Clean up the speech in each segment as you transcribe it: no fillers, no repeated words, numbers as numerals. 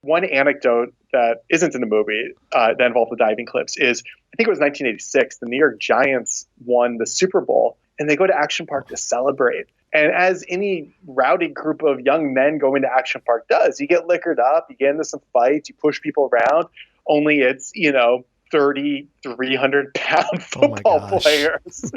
One anecdote that isn't in the movie that involved the diving cliffs is, I think it was 1986, the New York Giants won the Super Bowl, and they go to Action Park to celebrate. And as any rowdy group of young men going to Action Park does, you get liquored up, you get into some fights, you push people around, only it's, 30, 300-pound football players.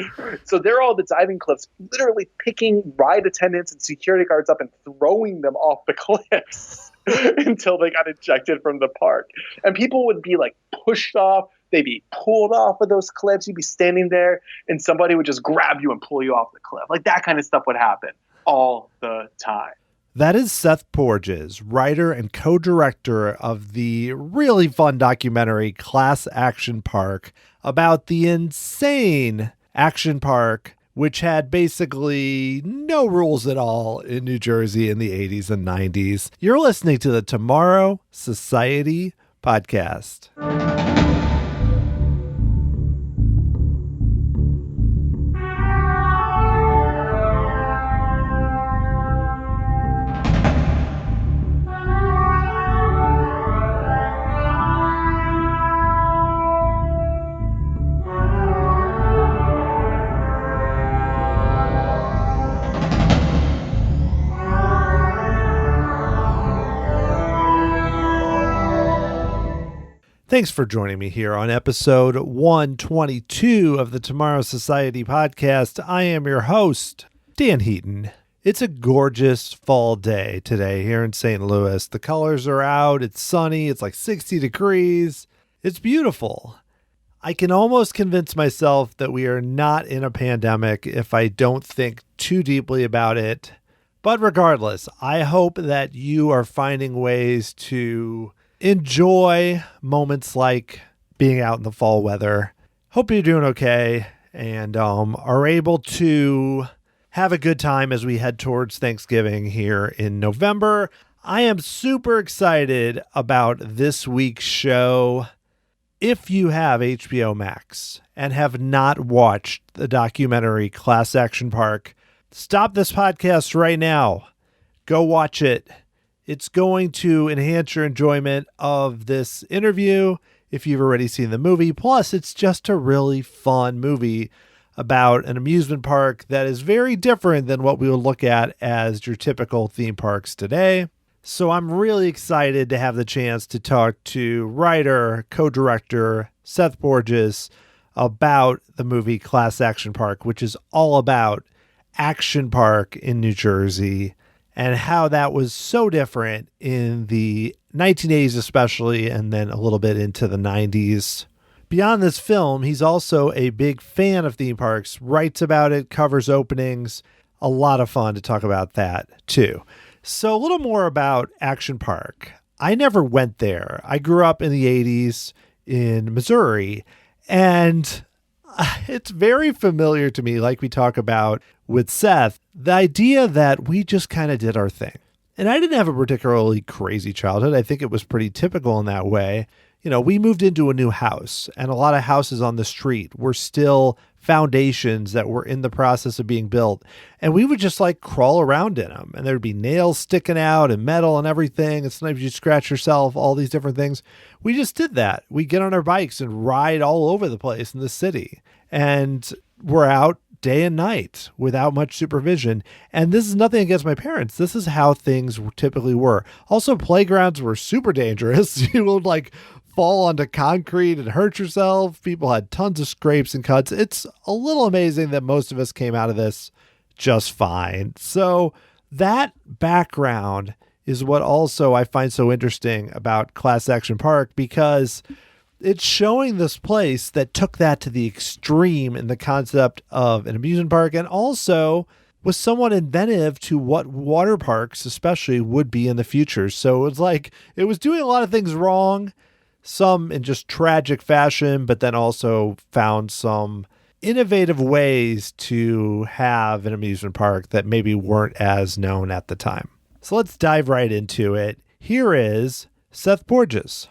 So they're all at the diving cliffs, literally picking ride attendants and security guards up and throwing them off the cliffs until they got ejected from the park. And people would be like pushed off. They'd be pulled off of those cliffs. You'd be standing there and somebody would just grab you and pull you off the cliff. Like that kind of stuff would happen all the time. That is Seth Porges, writer and co-director of the really fun documentary Class Action Park, about the insane action park, which had basically no rules at all in New Jersey in the 80s and 90s. You're listening to the Tomorrow Society podcast. Thanks for joining me here on episode 122 of the Tomorrow Society podcast. I am your host, Dan Heaton. It's a gorgeous fall day today here in St. Louis. The colors are out. It's sunny. It's like 60 degrees. It's beautiful. I can almost convince myself that we are not in a pandemic if I don't think too deeply about it. But regardless, I hope that you are finding ways to enjoy moments like being out in the fall weather. Hope you're doing okay and are able to have a good time as we head towards Thanksgiving here in November. I am super excited about this week's show. If you have HBO Max and have not watched the documentary Class Action Park, stop this podcast right now. Go watch it. It's going to enhance your enjoyment of this interview if you've already seen the movie. Plus, it's just a really fun movie about an amusement park that is very different than what we would look at as your typical theme parks today. So I'm really excited to have the chance to talk to writer, co-director Seth Porges about the movie Class Action Park, which is all about Action Park in New Jersey, and how that was so different in the 1980s especially, and then a little bit into the 90s. Beyond this film, he's also a big fan of theme parks, writes about it, covers openings. A lot of fun to talk about that too. So a little more about Action Park. I never went there. I grew up in the 80s in Missouri, and it's very familiar to me, like we talk about with Seth, the idea that we just kind of did our thing. And I didn't have a particularly crazy childhood. I think it was pretty typical in that way. We moved into a new house, and a lot of houses on the street were still foundations that were in the process of being built. And we would just like crawl around in them, and there'd be nails sticking out and metal and everything. And sometimes you'd scratch yourself, all these different things. We just did that. We get on our bikes and ride all over the place in the city. And we're out day and night without much supervision. And this is nothing against my parents. This is how things typically were. Also, playgrounds were super dangerous. You would like fall onto concrete and hurt yourself. People had tons of scrapes and cuts. It's a little amazing that most of us came out of this just fine. So that background is what also I find so interesting about Class Action Park, because it's showing this place that took that to the extreme in the concept of an amusement park, and also was somewhat inventive to what water parks especially would be in the future. So it was like it was doing a lot of things wrong, some in just tragic fashion, but then also found some innovative ways to have an amusement park that maybe weren't as known at the time. So let's dive right into it. Here is Seth Porges.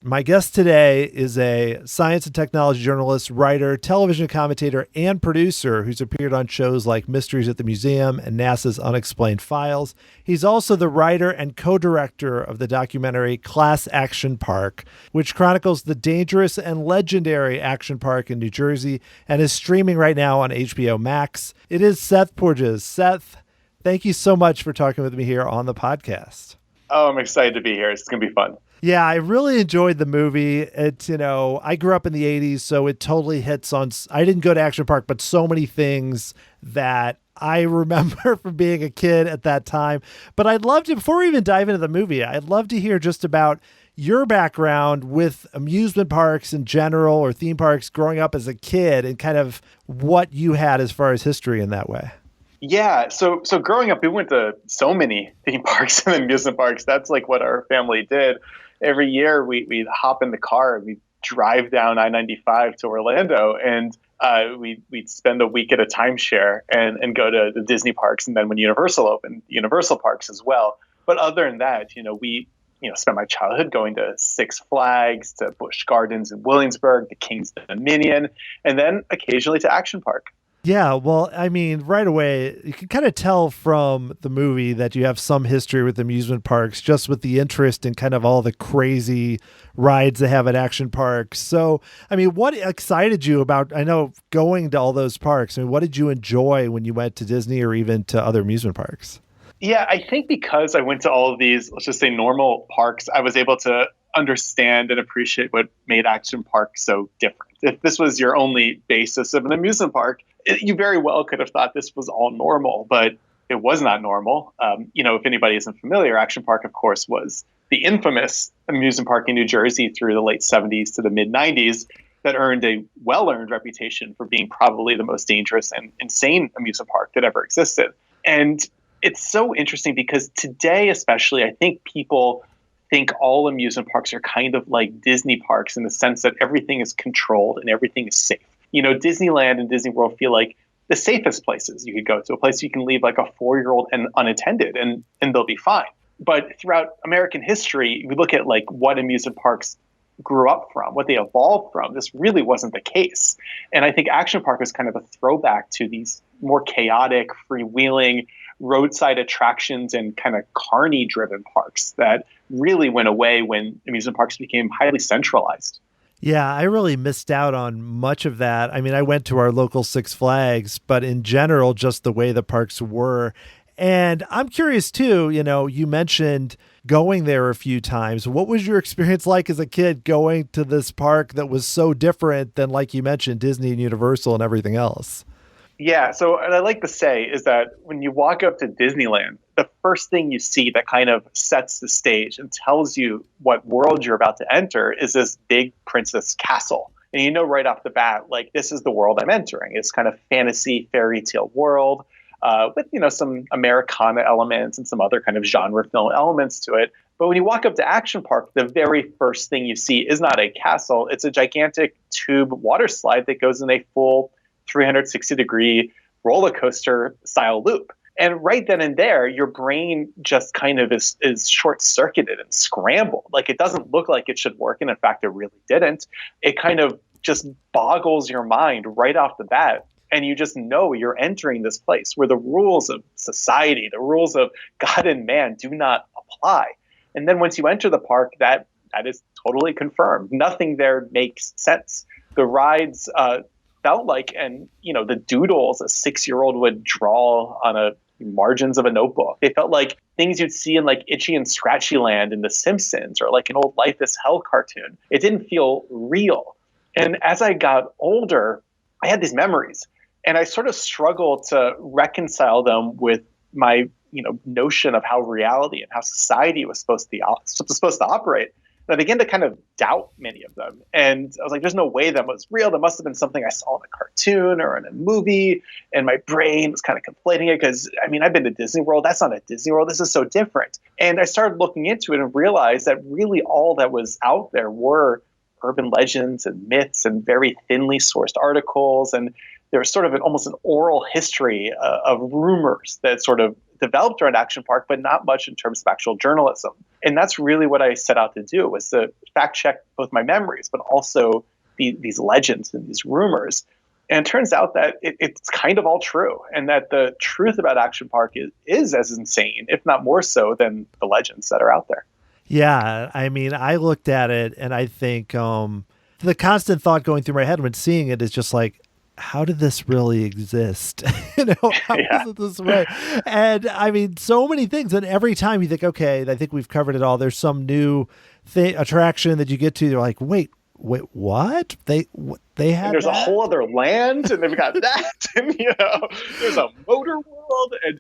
My guest today is a science and technology journalist, writer, television commentator, and producer who's appeared on shows like Mysteries at the Museum and NASA's Unexplained Files. He's also the writer and co-director of the documentary Class Action Park, which chronicles the dangerous and legendary action park in New Jersey and is streaming right now on HBO Max. It is Seth Porges. Seth, thank you so much for talking with me here on the podcast. Oh, I'm excited to be here. It's going to be fun. Yeah, I really enjoyed the movie. It's, I grew up in the 80s, so it totally hits on, I didn't go to Action Park, but so many things that I remember from being a kid at that time. But I'd love to, before we even dive into the movie, I'd love to hear just about your background with amusement parks in general or theme parks growing up as a kid and kind of what you had as far as history in that way. Yeah, so growing up, we went to so many theme parks and amusement parks. That's like what our family did. Every year, we'd hop in the car and we'd drive down I-95 to Orlando, and we'd spend a week at a timeshare and go to the Disney parks, and then when Universal opened, Universal parks as well. But other than that, we spent my childhood going to Six Flags, to Busch Gardens in Williamsburg, to King's Dominion, and then occasionally to Action Park. Yeah, well, I mean, right away, you can kind of tell from the movie that you have some history with amusement parks, just with the interest in kind of all the crazy rides they have at action parks. So, I mean, what excited you about, I know, going to all those parks? I mean, what did you enjoy when you went to Disney or even to other amusement parks? Yeah, I think because I went to all of these, let's just say normal parks, I was able to understand and appreciate what made Action Park so different. If this was your only basis of an amusement park, you very well could have thought this was all normal, but it was not normal. If anybody isn't familiar, Action Park, of course, was the infamous amusement park in New Jersey through the late 70s to the mid 90s that earned a well-earned reputation for being probably the most dangerous and insane amusement park that ever existed. And it's so interesting because today, especially, I think people think all amusement parks are kind of like Disney parks in the sense that everything is controlled and everything is safe. Disneyland and Disney World feel like the safest places you could go to, a place you can leave like a 4-year-old and unattended and they'll be fine. But throughout American history, we look at like what amusement parks grew up from, what they evolved from. This really wasn't the case. And I think Action Park is kind of a throwback to these more chaotic, freewheeling, roadside attractions and kind of carny-driven parks that really went away when amusement parks became highly centralized. Yeah, I really missed out on much of that. I mean, I went to our local Six Flags, but in general, just the way the parks were. And I'm curious too, you mentioned going there a few times. What was your experience like as a kid going to this park that was so different than, like you mentioned, Disney and Universal and everything else? Yeah, so what I like to say is that when you walk up to Disneyland, the first thing you see that kind of sets the stage and tells you what world you're about to enter is this big princess castle. And right off the bat, like, this is the world I'm entering. It's kind of fantasy fairy tale world with, some Americana elements and some other kind of genre film elements to it. But when you walk up to Action Park, the very first thing you see is not a castle. It's a gigantic tube water slide that goes in a full 360-degree roller coaster style loop. And right then and there, your brain just kind of is short-circuited and scrambled. Like, it doesn't look like it should work. And in fact, it really didn't. It kind of just boggles your mind right off the bat. And you just know you're entering this place where the rules of society, the rules of God and man do not apply. And then once you enter the park, that is totally confirmed. Nothing there makes sense. The rides felt like, and the doodles a 6-year-old would draw on a margins of a notebook. They felt like things you'd see in like Itchy and Scratchy Land in The Simpsons or like an old Life is Hell cartoon. It didn't feel real. And as I got older, I had these memories and I sort of struggled to reconcile them with my notion of how reality and how society was supposed to operate. And I began to kind of doubt many of them. And I was like, there's no way that was real. That must have been something I saw in a cartoon or in a movie. And my brain was kind of conflating it because, I've been to Disney World. That's not a Disney World. This is so different. And I started looking into it and realized that really all that was out there were urban legends and myths and very thinly sourced articles. And there was sort of almost an oral history of rumors that sort of developed around Action Park, but not much in terms of actual journalism. And that's really what I set out to do, was to fact check both my memories, but also these legends and these rumors. And it turns out that it's kind of all true, and that the truth about Action Park is as insane, if not more so, than the legends that are out there. Yeah, I mean, I looked at it and I think the constant thought going through my head when seeing it is just like, how did this really exist? How is it this way? And I mean, so many things. And every time you think, okay, I think we've covered it all. There's some new attraction that you get to. You're like, wait, what? They had. And there's a whole other land, and they've got that, and there's a motor world, and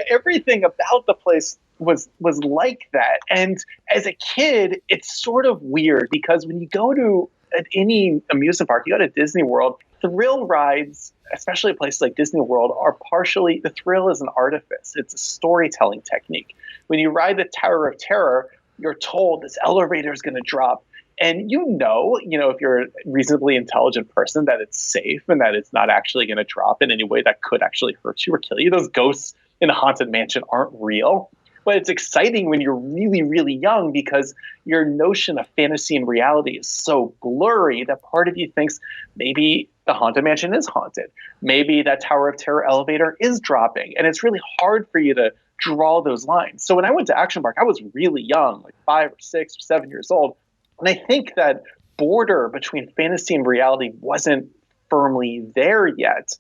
everything about the place was like that. And as a kid, it's sort of weird because when you go to any amusement park, you go to Disney World, thrill rides, especially a place like Disney World, are partially, the thrill is an artifice. It's a storytelling technique. When you ride the Tower of Terror, you're told this elevator is going to drop. And if you're a reasonably intelligent person, that it's safe and that it's not actually going to drop in any way that could actually hurt you or kill you. Those ghosts in a haunted mansion aren't real. But it's exciting when you're really, really young because your notion of fantasy and reality is so blurry that part of you thinks maybe the haunted mansion is haunted. Maybe that Tower of Terror elevator is dropping. And it's really hard for you to draw those lines. So when I went to Action Park, I was really young, like 5 or 6 or 7 years old. And I think that border between fantasy and reality wasn't firmly there yet.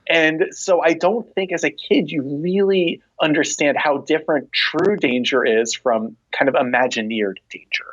And so I don't think as a kid you really understand how different true danger is from kind of imagineered danger.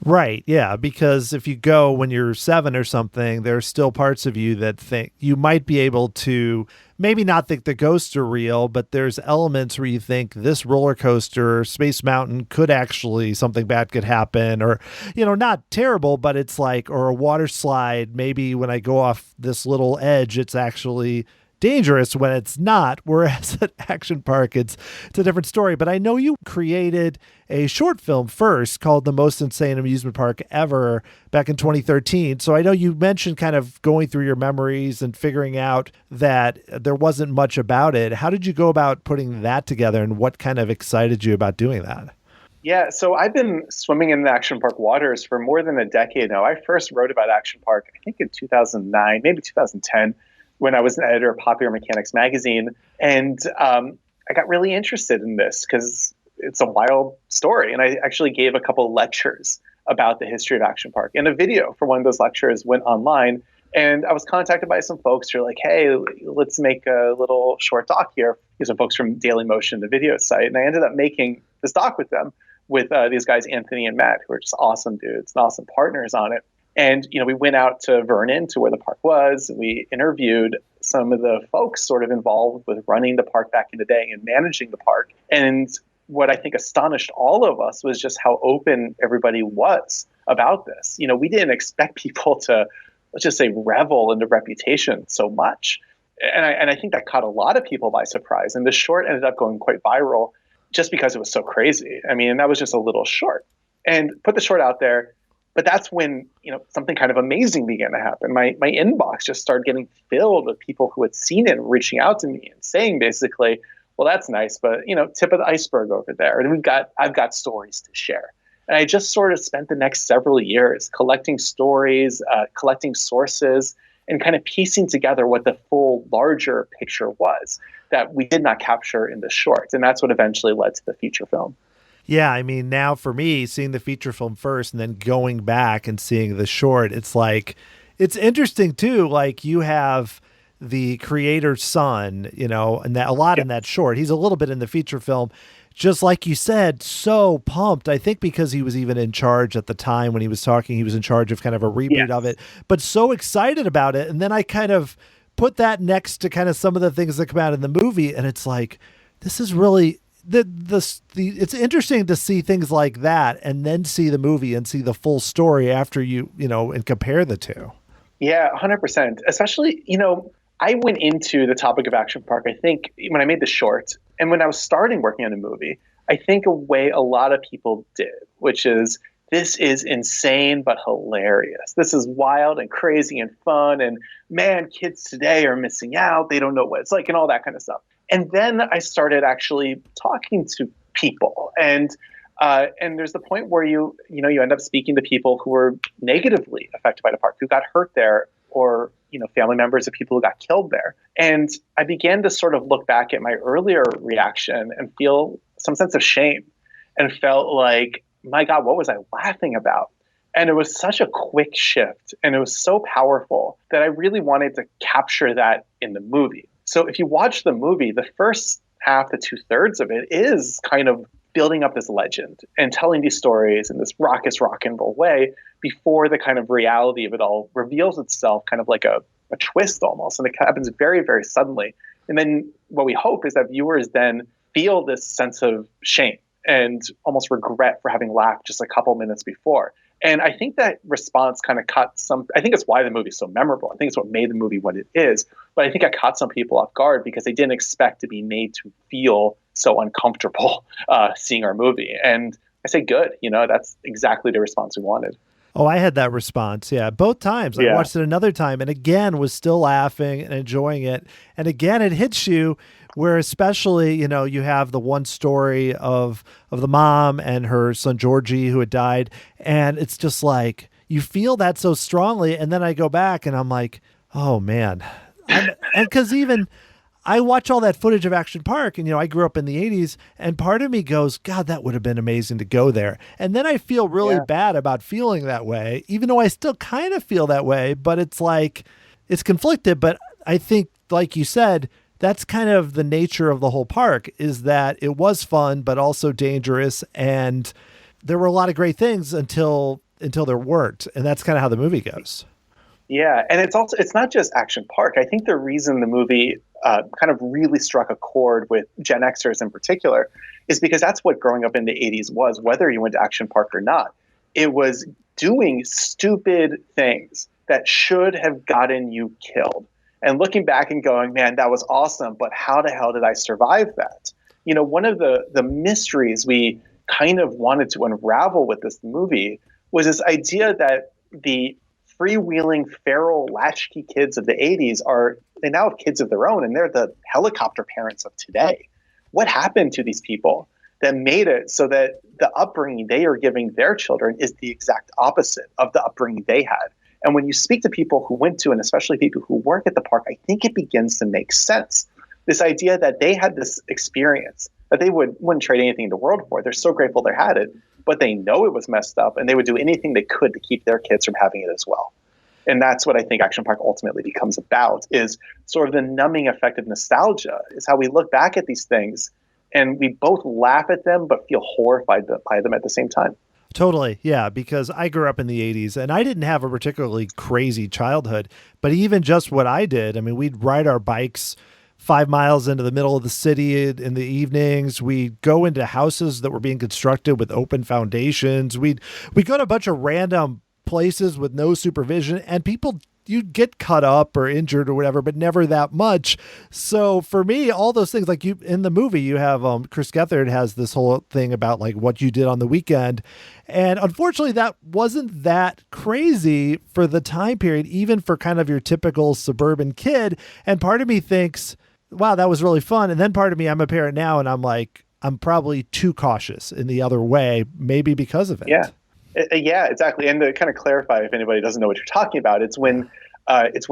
Right. Yeah. Because if you go when you're 7 or something, there's still parts of you that think you might be able to maybe not think the ghosts are real, but there's elements where you think this roller coaster, Space Mountain, could actually, something bad could happen, or, not terrible, but it's like, or a water slide. Maybe when I go off this little edge, it's actually dangerous when it's not, whereas at Action Park it's a different story. But I know you created a short film first called The Most Insane Amusement Park Ever back in 2013. So I know you mentioned kind of going through your memories and figuring out that there wasn't much about it. How did you go about putting that together, and what kind of excited you about doing that? Yeah, so I've been swimming in the Action Park waters for more than a decade now. I first wrote about Action Park, I think in 2009, maybe 2010, when I was an editor of Popular Mechanics magazine. And I got really interested in this because it's a wild story. And I actually gave a couple of lectures about the history of Action Park. And a video for one of those lectures went online. And I was contacted by some folks who are like, hey, let's make a little short doc here. These are folks from Daily Motion, the video site. And I ended up making this doc with them, with these guys, Anthony and Matt, who are just awesome dudes and awesome partners on it. And, we went out to Vernon, to where the park was. We interviewed some of the folks sort of involved with running the park back in the day and managing the park. And what I think astonished all of us was just how open everybody was about this. We didn't expect people to, let's just say, revel in the reputation so much. And I think that caught a lot of people by surprise. And the short ended up going quite viral just because it was so crazy. I mean, that was just a little short. And put the short out there. But that's when, something kind of amazing began to happen. My inbox just started getting filled with people who had seen it, reaching out to me and saying basically, well, that's nice, but, tip of the iceberg over there. And I've got stories to share. And I just sort of spent the next several years collecting stories, collecting sources, and kind of piecing together what the full larger picture was that we did not capture in the short. And that's what eventually led to the feature film. Yeah, I mean, now for me, seeing the feature film first and then going back and seeing the short, it's like, it's interesting too. Like, you have the creator's son, and that a lot in that short. He's a little bit in the feature film. Just like you said, so pumped. I think because he was even in charge at the time when he was talking, he was in charge of kind of a reboot of it, but so excited about it. And then I kind of put that next to kind of some of the things that come out in the movie, and it's like, this is really... it's interesting to see things like that and then see the movie and see the full story after and compare the two. Yeah, 100%. Especially, I went into the topic of Action Park, I think, when I made the short and when I was starting working on a movie, I think a way a lot of people did, which is, this is insane but hilarious. This is wild and crazy and fun. And man, kids today are missing out. They don't know what it's like and all that kind of stuff. And then I started actually talking to people, and there's the point where you end up speaking to people who were negatively affected by the park, who got hurt there, or family members of people who got killed there. And I began to sort of look back at my earlier reaction and feel some sense of shame, and felt like, my God, what was I laughing about? And it was such a quick shift, and it was so powerful that I really wanted to capture that in the movie. So if you watch the movie, the first half to 2/3 of it is kind of building up this legend and telling these stories in this raucous rock and roll way before the kind of reality of it all reveals itself, kind of like a twist almost. And it happens very, very suddenly. And then what we hope is that viewers then feel this sense of shame and almost regret for having laughed just a couple minutes before. And I think that response kind of I think it's why the movie is so memorable. I think it's what made the movie what it is. But I think it caught some people off guard because they didn't expect to be made to feel so uncomfortable seeing our movie. And I say, good, that's exactly the response we wanted. Oh, I had that response. Yeah. Both times. I watched it another time and again was still laughing and enjoying it. And again, it hits you where especially, you have the one story of the mom and her son, Georgie, who had died. And it's just like, you feel that so strongly. And then I go back and I'm like, oh man. And because even I watch all that footage of Action Park and, I grew up in the 80s and part of me goes, God, that would have been amazing to go there. And then I feel really bad about feeling that way, even though I still kind of feel that way, but it's like, it's conflicted. But I think, like you said, that's kind of the nature of the whole park, is that it was fun, but also dangerous. And there were a lot of great things until there weren't. And that's kind of how the movie goes. Yeah. And it's not just Action Park. I think the reason the movie kind of really struck a chord with Gen Xers in particular is because that's what growing up in the 80s was, whether you went to Action Park or not. It was doing stupid things that should have gotten you killed. And looking back and going, man, that was awesome, but how the hell did I survive that? One of the mysteries we kind of wanted to unravel with this movie was this idea that the freewheeling, feral, latchkey kids of the 80s they now have kids of their own, and they're the helicopter parents of today. What happened to these people that made it so that the upbringing they are giving their children is the exact opposite of the upbringing they had? And when you speak to people who went to, and especially people who work at the park, I think it begins to make sense. This idea that they had this experience that they wouldn't trade anything in the world for. They're so grateful they had it, but they know it was messed up, and they would do anything they could to keep their kids from having it as well. And that's what I think Action Park ultimately becomes about, is sort of the numbing effect of nostalgia, is how we look back at these things and we both laugh at them but feel horrified by them at the same time. Totally. Yeah. Because I grew up in the 80s and I didn't have a particularly crazy childhood, but even just what I did, I mean, we'd ride our bikes 5 miles into the middle of the city in the evenings. We'd go into houses that were being constructed with open foundations. We'd go to a bunch of random places with no supervision, and people, you'd get cut up or injured or whatever, but never that much. So for me, all those things, like you in the movie, you have Chris Gethard has this whole thing about like what you did on the weekend. And unfortunately, that wasn't that crazy for the time period, even for kind of your typical suburban kid. And part of me thinks, wow, that was really fun. And then part of me, I'm a parent now, and I'm like, I'm probably too cautious in the other way, maybe because of it. Yeah. Yeah, exactly. And to kind of clarify, if anybody doesn't know what you're talking about, it's when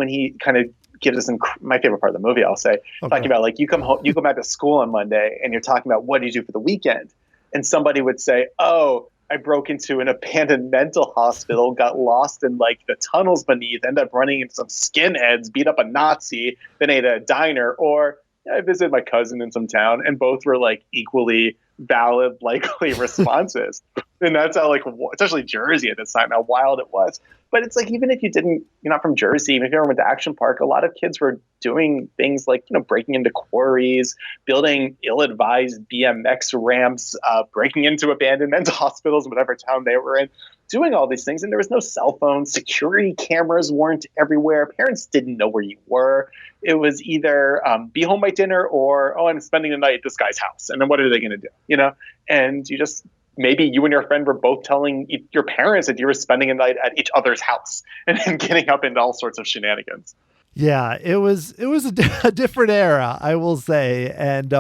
he kind of gives us my favorite part of the movie, I'll say, talking about like you come home, you go back to school on Monday and you're talking about what do you do for the weekend? And somebody would say, oh, I broke into an abandoned mental hospital, got lost in like the tunnels beneath, ended up running into some skinheads, beat up a Nazi, then ate at a diner, or I visited my cousin in some town, and both were like equally valid, likely responses. And that's how, like, especially Jersey at this time, how wild it was. But it's like, even if you're not from Jersey, even if you ever went to Action Park, a lot of kids were doing things like, breaking into quarries, building ill-advised BMX ramps, breaking into abandoned mental hospitals, whatever town they were in, doing all these things. And there was no cell phones. Security cameras weren't everywhere. Parents didn't know where you were. It was either be home by dinner or, oh, I'm spending the night at this guy's house. And then what are they going to do? And maybe you and your friend were both telling your parents that you were spending a night at each other's house and then getting up into all sorts of shenanigans. Yeah, it was a different era, I will say, and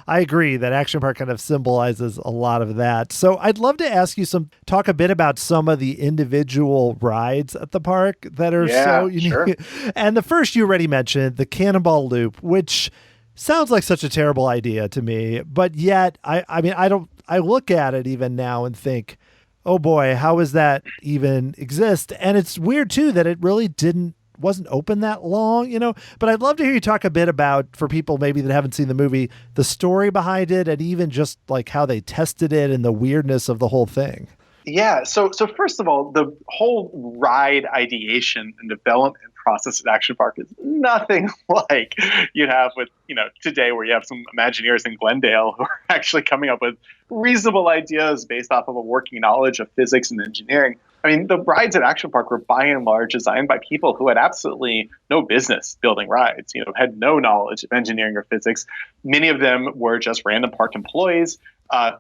I agree that Action Park kind of symbolizes a lot of that. So I'd love to ask you talk a bit about some of the individual rides at the park that are so Yeah, unique. sure. And the first you already mentioned, the Cannonball Loop, which sounds like such a terrible idea to me, but yet I mean I look at it even now and think, oh boy, how does that even exist? And it's weird too that it really wasn't open that long, but I'd love to hear you talk a bit about, for people maybe that haven't seen the movie, the story behind it and even just like how they tested it and the weirdness of the whole thing. Yeah. So first of all, the whole ride ideation and development process at Action Park is nothing like you have with, today, where you have some Imagineers in Glendale who are actually coming up with reasonable ideas based off of a working knowledge of physics and engineering. I mean, the rides at Action Park were by and large designed by people who had absolutely no business building rides, had no knowledge of engineering or physics. Many of them were just random park employees.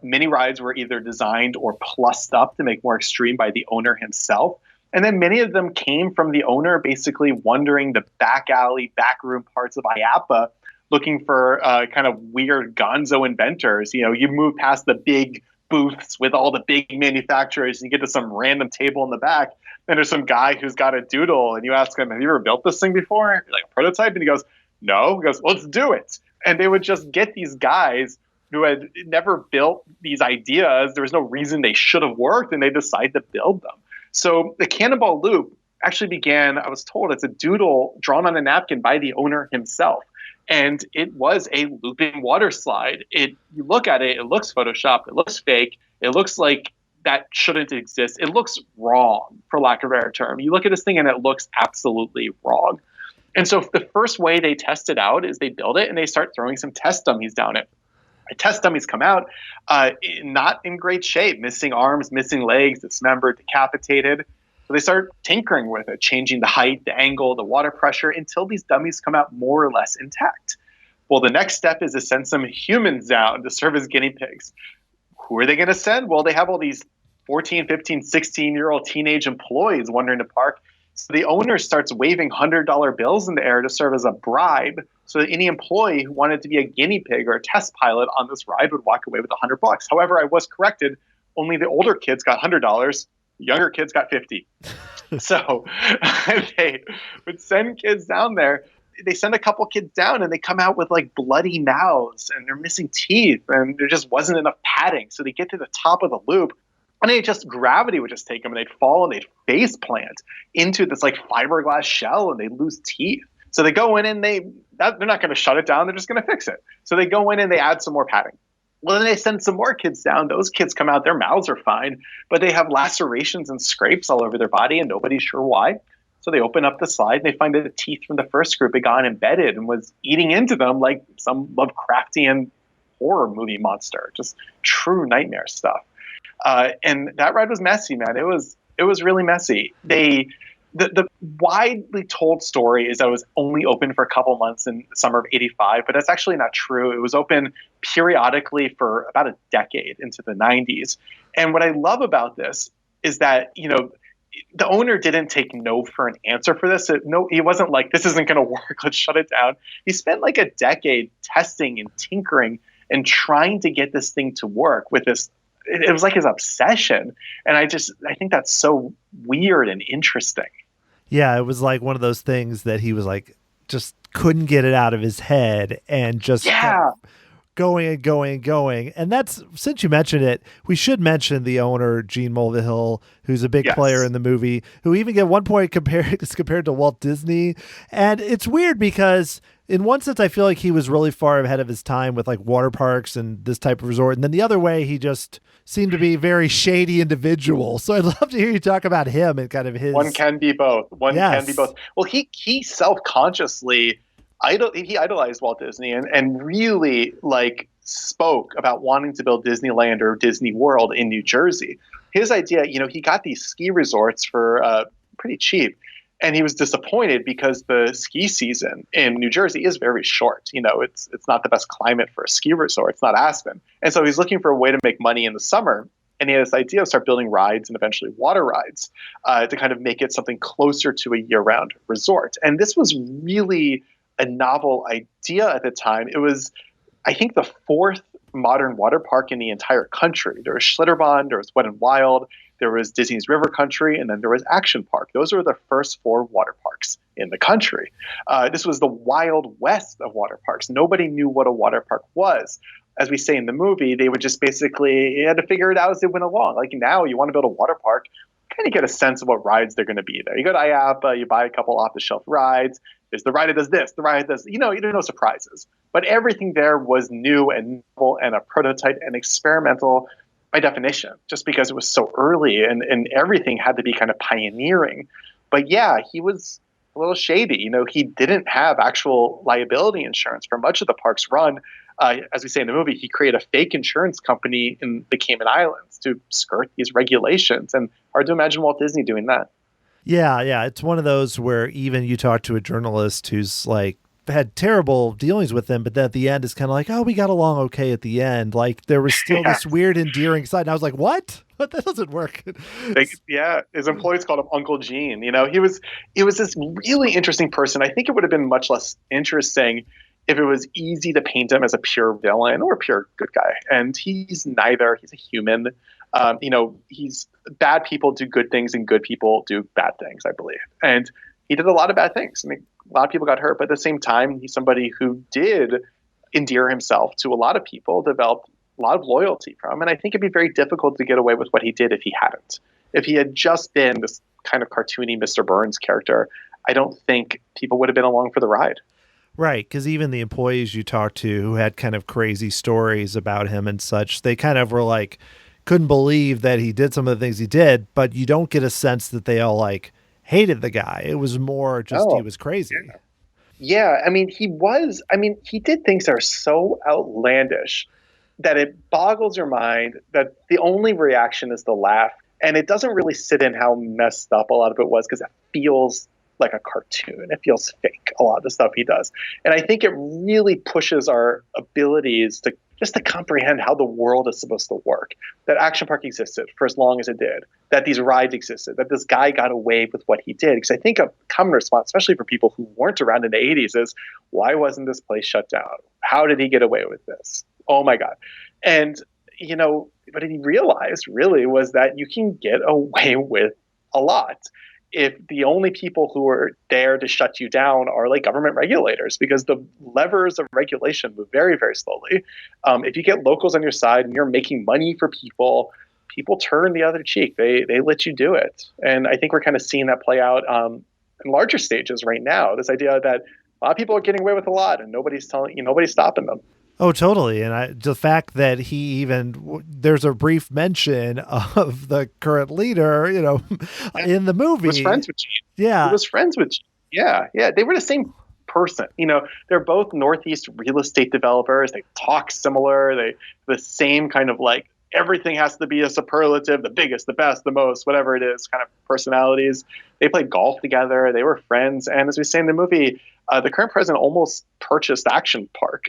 Many rides were either designed or plussed up to make more extreme by the owner himself. And then many of them came from the owner basically wandering the back alley, back room parts of IAAPA, looking for kind of weird gonzo inventors. You move past the big booths with all the big manufacturers and you get to some random table in the back. And there's some guy who's got a doodle and you ask him, have you ever built this thing before? Like a prototype? And he goes, no. He goes, well, let's do it. And they would just get these guys who had never built these ideas. There was no reason they should have worked, and they decide to build them. So the Cannonball Loop actually began, I was told, it's a doodle drawn on a napkin by the owner himself. And it was a looping water slide. You look at it, it looks photoshopped, it looks fake, it looks like that shouldn't exist. It looks wrong, for lack of a better term. You look at this thing and it looks absolutely wrong. And so the first way they test it out is they build it and they start throwing some test dummies down it. Test dummies come out not in great shape, missing arms, missing legs, dismembered, decapitated. So they start tinkering with it, changing the height, the angle, the water pressure, until these dummies come out more or less intact. Well, the next step is to send some humans down to serve as guinea pigs. Who are they going to send? Well, they have all these 14, 15, 16-year-old teenage employees wandering the park. So the owner starts waving $100 bills in the air to serve as a bribe, so that any employee who wanted to be a guinea pig or a test pilot on this ride would walk away with $100. However, I was corrected. Only the older kids got $100. The younger kids got 50. So they would send kids down there. They send a couple kids down and they come out with like bloody mouths and they're missing teeth and there just wasn't enough padding. So they get to the top of the loop and gravity would just take them and they'd fall and they'd face plant into this like fiberglass shell and they'd lose teeth. So they go in and they're not going to shut it down. They're just going to fix it. So they go in and they add some more padding. Well, then they send some more kids down. Those kids come out, their mouths are fine, but they have lacerations and scrapes all over their body and nobody's sure why. So they open up the slide and they find that the teeth from the first group had gone embedded and was eating into them like some Lovecraftian horror movie monster, just true nightmare stuff. And that ride was messy, man. It was really messy. The widely told story is that it was only open for a couple months in the summer of '85, but that's actually not true. It was open periodically for about a decade into the 90s. And what I love about this is that, the owner didn't take no for an answer for this. He wasn't like, this isn't going to work, let's shut it down. He spent like a decade testing and tinkering and trying to get this thing to work with this. It was like his obsession. And I think that's so weird and interesting. Yeah, it was like one of those things that he was like, just couldn't get it out of his head and just kept going and going and going. And that's, since you mentioned it, we should mention the owner, Gene Mulvihill, who's a big player in the movie, who even at one point is compared to Walt Disney. And it's weird because in one sense, I feel like he was really far ahead of his time with like water parks and this type of resort. And then the other way, he just seemed to be a very shady individual. So I'd love to hear you talk about him and kind of his... One can be both. Can be both. Well, he self-consciously, he idolized Walt Disney and really like spoke about wanting to build Disneyland or Disney World in New Jersey. His idea, he got these ski resorts for pretty cheap. And he was disappointed because the ski season in New Jersey is very short. It's not the best climate for a ski resort. It's not Aspen. And so he's looking for a way to make money in the summer. And he had this idea of start building rides and eventually water rides to kind of make it something closer to a year-round resort. And this was really a novel idea at the time. It was, I think, the fourth modern water park in the entire country. There was Schlitterbahn, there was Wet and Wild, there was Disney's River Country, and then there was Action Park. Those were the first four water parks in the country. This was the Wild West of water parks. Nobody knew what a water park was. As we say in the movie, they would just basically, you had to figure it out as they went along. Like now, you want to build a water park, kind of get a sense of what rides they're going to be there. You go to IAAPA, you buy a couple off-the-shelf rides. There's the ride that does this, the ride that does, you know, no surprises. But everything there was new and novel and a prototype and experimental by definition, just because it was so early and everything had to be kind of pioneering. But yeah, he was a little shady. You know, he didn't have actual liability insurance for much of the park's run. As we say in the movie, he created a fake insurance company in the Cayman Islands to skirt these regulations. And hard to imagine Walt Disney doing that. Yeah. It's one of those where even you talk to a journalist who's like had terrible dealings with them, but then at the end it's kind of like, oh, we got along okay at the end. Like there was still this weird endearing side. And I was like, what? But that doesn't work. His employees called him Uncle Gene. You know, he was this really interesting person. I think it would have been much less interesting if it was easy to paint him as a pure villain or a pure good guy. And he's neither. He's a human. You know, he's bad people do good things and good people do bad things, I believe. And he did a lot of bad things. I mean, a lot of people got hurt, but at the same time, he's somebody who did endear himself to a lot of people, developed a lot of loyalty from. And I think it'd be very difficult to get away with what he did if he hadn't. If he had just been this kind of cartoony Mr. Burns character, I don't think people would have been along for the ride. Right, because even the employees you talked to who had kind of crazy stories about him and such, they kind of were like, couldn't believe that he did some of the things he did, but you don't get a sense that they all like hated the guy. It was more just he was crazy. Yeah, I mean, he did things that are so outlandish that it boggles your mind that the only reaction is to laugh. And it doesn't really sit in how messed up a lot of it was because it feels like a cartoon. It feels fake, a lot of the stuff he does. And I think it really pushes our abilities to just to comprehend how the world is supposed to work. That Action Park existed for as long as it did. That these rides existed. That this guy got away with what he did. Because I think a common response, especially for people who weren't around in the 80s, is why wasn't this place shut down? How did he get away with this? Oh my God. And, you know, what he realized really was that you can get away with a lot if the only people who are there to shut you down are like government regulators, because the levers of regulation move very, very slowly. If you get locals on your side and you're making money for people, people turn the other cheek. They let you do it. And I think we're kind of seeing that play out in larger stages right now. This idea that a lot of people are getting away with a lot and nobody's stopping them. Oh, totally. And the fact that there's a brief mention of the current leader, you know, in the movie. He was friends with Gene. Yeah. He was friends with Gene. Yeah. Yeah. They were the same person. You know, they're both Northeast real estate developers. They talk similar. The same kind of like everything has to be a superlative, the biggest, the best, the most, whatever it is, kind of personalities. They played golf together. They were friends. And as we say in the movie, the current president almost purchased Action Park.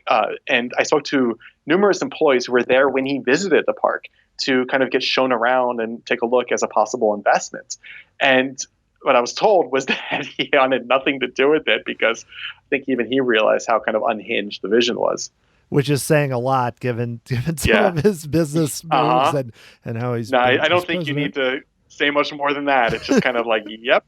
And I spoke to numerous employees who were there when he visited the park to kind of get shown around and take a look as a possible investment. And what I was told was that he wanted nothing to do with it because I think even he realized how kind of unhinged the vision was. Which is saying a lot given some of his business moves and how he's. No, I don't think you need to say much more than that. It's just kind of like, yep.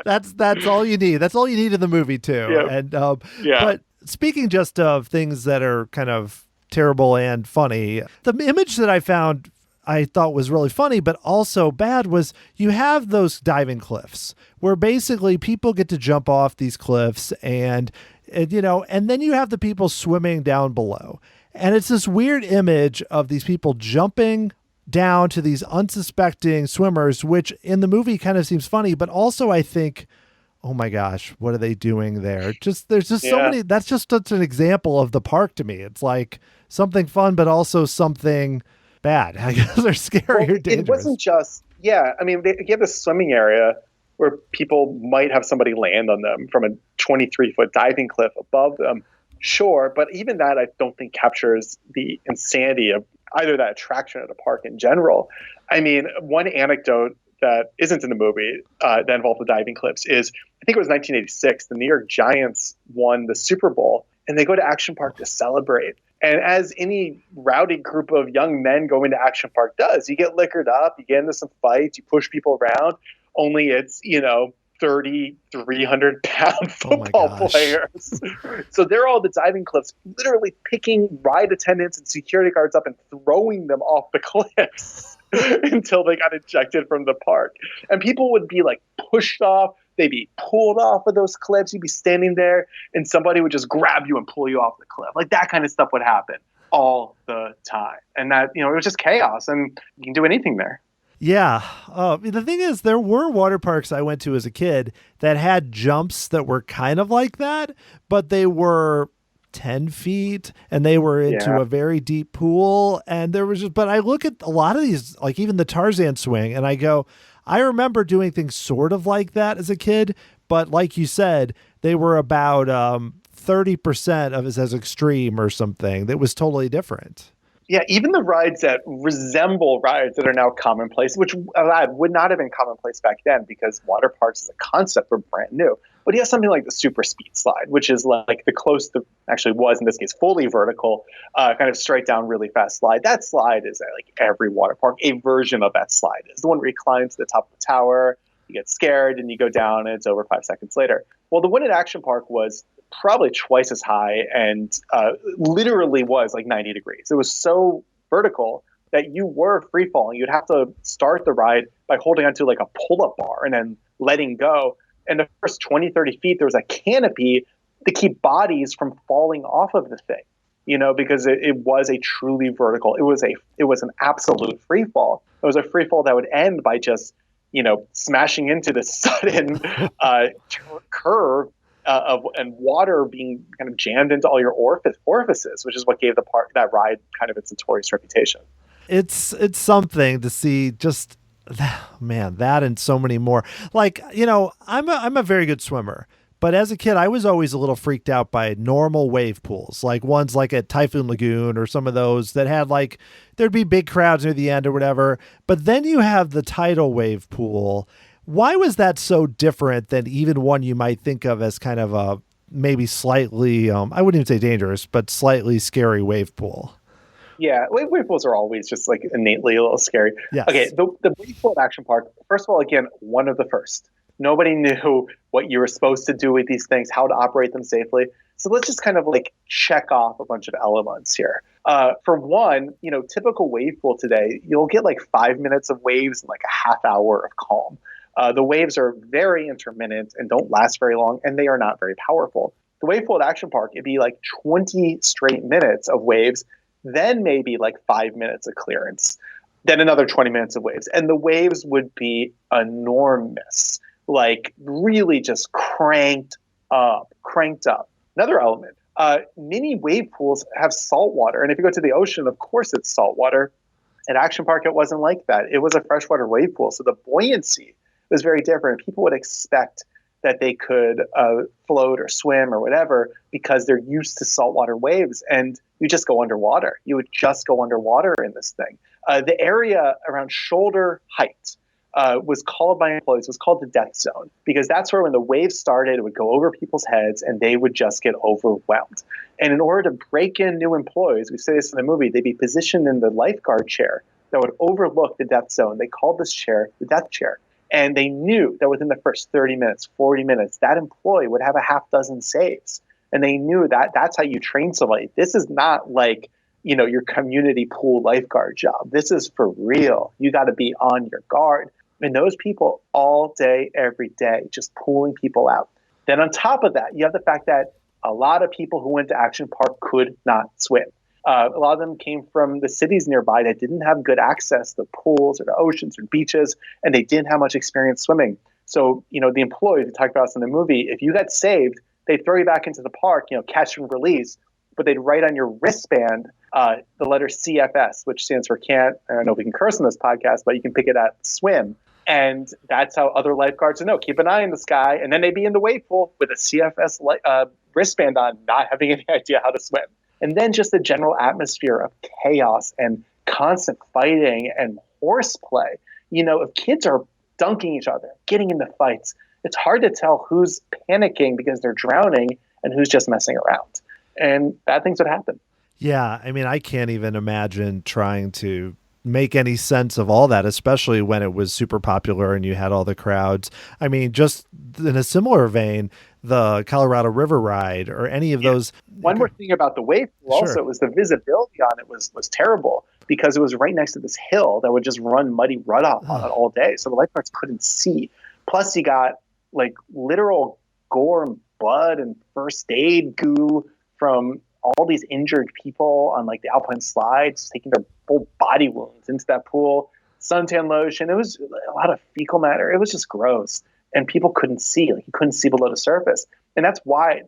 That's all you need. That's all you need in the movie too. Yep. And but speaking just of things that are kind of terrible and funny, the image that I thought was really funny, but also bad was you have those diving cliffs where basically people get to jump off these cliffs and you know, and then you have the people swimming down below. And it's this weird image of these people jumping down to these unsuspecting swimmers, which in the movie kind of seems funny, but also I think, oh my gosh, what are they doing there? There's just so many, that's just such an example of the park to me. It's like something fun, but also something bad. I guess they're scary or dangerous. It wasn't just, I mean, you have this swimming area where people might have somebody land on them from a 23-foot diving cliff above them. Sure, but even that I don't think captures the insanity of either that attraction at a park in general. I mean, one anecdote that isn't in the movie that involved the diving clips is, I think it was 1986, the New York Giants won the Super Bowl, and they go to Action Park to celebrate. And as any rowdy group of young men go into Action Park does, you get liquored up, you get into some fights, you push people around, only it's, 30, 300-pound football players. So they're all the diving cliffs, literally picking ride attendants and security guards up and throwing them off the cliffs until they got ejected from the park. And people would be like pushed off. They'd be pulled off of those cliffs. You'd be standing there and somebody would just grab you and pull you off the cliff. Like that kind of stuff would happen all the time. And that, it was just chaos, and you can do anything there. Yeah. The thing is, there were water parks I went to as a kid that had jumps that were kind of like that, but they were 10 feet and they were into a very deep pool. And there was just, but I look at a lot of these, like even the Tarzan swing, and I go, I remember doing things sort of like that as a kid, but like you said, they were about 30% of it as extreme or something. That was totally different. Yeah, even the rides that resemble rides that are now commonplace, which would not have been commonplace back then because water parks as a concept were brand new. But you have something like the super speed slide, which is like the close to, actually was in this case, fully vertical, kind of straight down really fast slide. That slide is at like every water park. A version of that slide is the one where you climb to the top of the tower, you get scared, and you go down, and it's over 5 seconds later. Well, the one at Action Park was probably twice as high and literally was like 90 degrees. It was so vertical that you were free falling. You'd have to start the ride by holding onto like a pull-up bar and then letting go. And the first 20, 30 feet, there was a canopy to keep bodies from falling off of the thing, because it was a truly vertical. It was an absolute free fall. It was a free fall that would end by just, smashing into the sudden curve and water being kind of jammed into all your orifices, which is what gave that ride kind of its notorious reputation. It's something to see, just man, that and so many more. Like, I'm a very good swimmer, but as a kid, I was always a little freaked out by normal wave pools, like ones like at Typhoon Lagoon or some of those that had like, there'd be big crowds near the end or whatever. But then you have the tidal wave pool. Why was that so different than even one you might think of as kind of a maybe slightly, I wouldn't even say dangerous, but slightly scary wave pool? Yeah, wave pools are always just like innately a little scary. Yes. Okay, the wave pool at Action Park, first of all, again, one of the first. Nobody knew what you were supposed to do with these things, how to operate them safely. So let's just kind of like check off a bunch of elements here. For one, typical wave pool today, you'll get like 5 minutes of waves and like a half hour of calm. The waves are very intermittent and don't last very long, and they are not very powerful. The wave pool at Action Park, it'd be like 20 straight minutes of waves, then maybe like 5 minutes of clearance, then another 20 minutes of waves. And the waves would be enormous, like really just cranked up. Another element, many wave pools have salt water. And if you go to the ocean, of course it's salt water. At Action Park, it wasn't like that. It was a freshwater wave pool. So the buoyancy was very different. People would expect that they could float or swim or whatever because they're used to saltwater waves, and you just go underwater. You would just go underwater in this thing. The area around shoulder height was called by employees, was called the death zone, because that's where when the waves started, it would go over people's heads and they would just get overwhelmed. And in order to break in new employees, we say this in the movie, they'd be positioned in the lifeguard chair that would overlook the death zone. They called this chair the death chair. And they knew that within the first 30 minutes, 40 minutes, that employee would have a half dozen saves. And they knew that that's how you train somebody. This is not like, your community pool lifeguard job. This is for real. You got to be on your guard. And those people all day, every day, just pulling people out. Then on top of that, you have the fact that a lot of people who went to Action Park could not swim. A lot of them came from the cities nearby that didn't have good access to pools or to oceans or beaches, and they didn't have much experience swimming. So, the employees, we talked about this in the movie, if you got saved, they'd throw you back into the park, catch and release, but they'd write on your wristband the letter CFS, which stands for can't, I don't know if we can curse on this podcast, but you can pick it at swim. And that's how other lifeguards would know. Keep an eye in the sky, and then they'd be in the wave pool with a CFS wristband on, not having any idea how to swim. And then just the general atmosphere of chaos and constant fighting and horseplay. If kids are dunking each other, getting into fights, it's hard to tell who's panicking because they're drowning and who's just messing around. And bad things would happen. Yeah, I mean, I can't even imagine trying to make any sense of all that, especially when it was super popular and you had all the crowds. I mean, just in a similar vein, the Colorado River ride or any of those. One more thing about the wave pool also was the visibility on it was terrible because it was right next to this hill that would just run muddy runoff on it all day. So the lifeguards couldn't see. Plus you got like literal gore and blood and first aid goo from all these injured people on like the alpine slides, taking their full body wounds into that pool, suntan lotion. It was a lot of fecal matter. It was just gross. And people couldn't see, like you couldn't see below the surface. And that's why,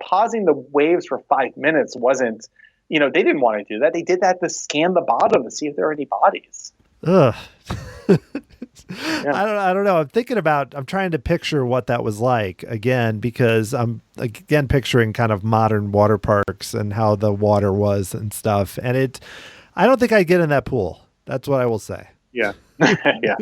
pausing the waves for 5 minutes wasn't, they didn't want to do that. They did that to scan the bottom to see if there are any bodies. Ugh. I don't know. I'm trying to picture what that was like again, because I'm again picturing kind of modern water parks and how the water was and stuff. And I don't think I get in that pool. That's what I will say. Yeah. Yeah.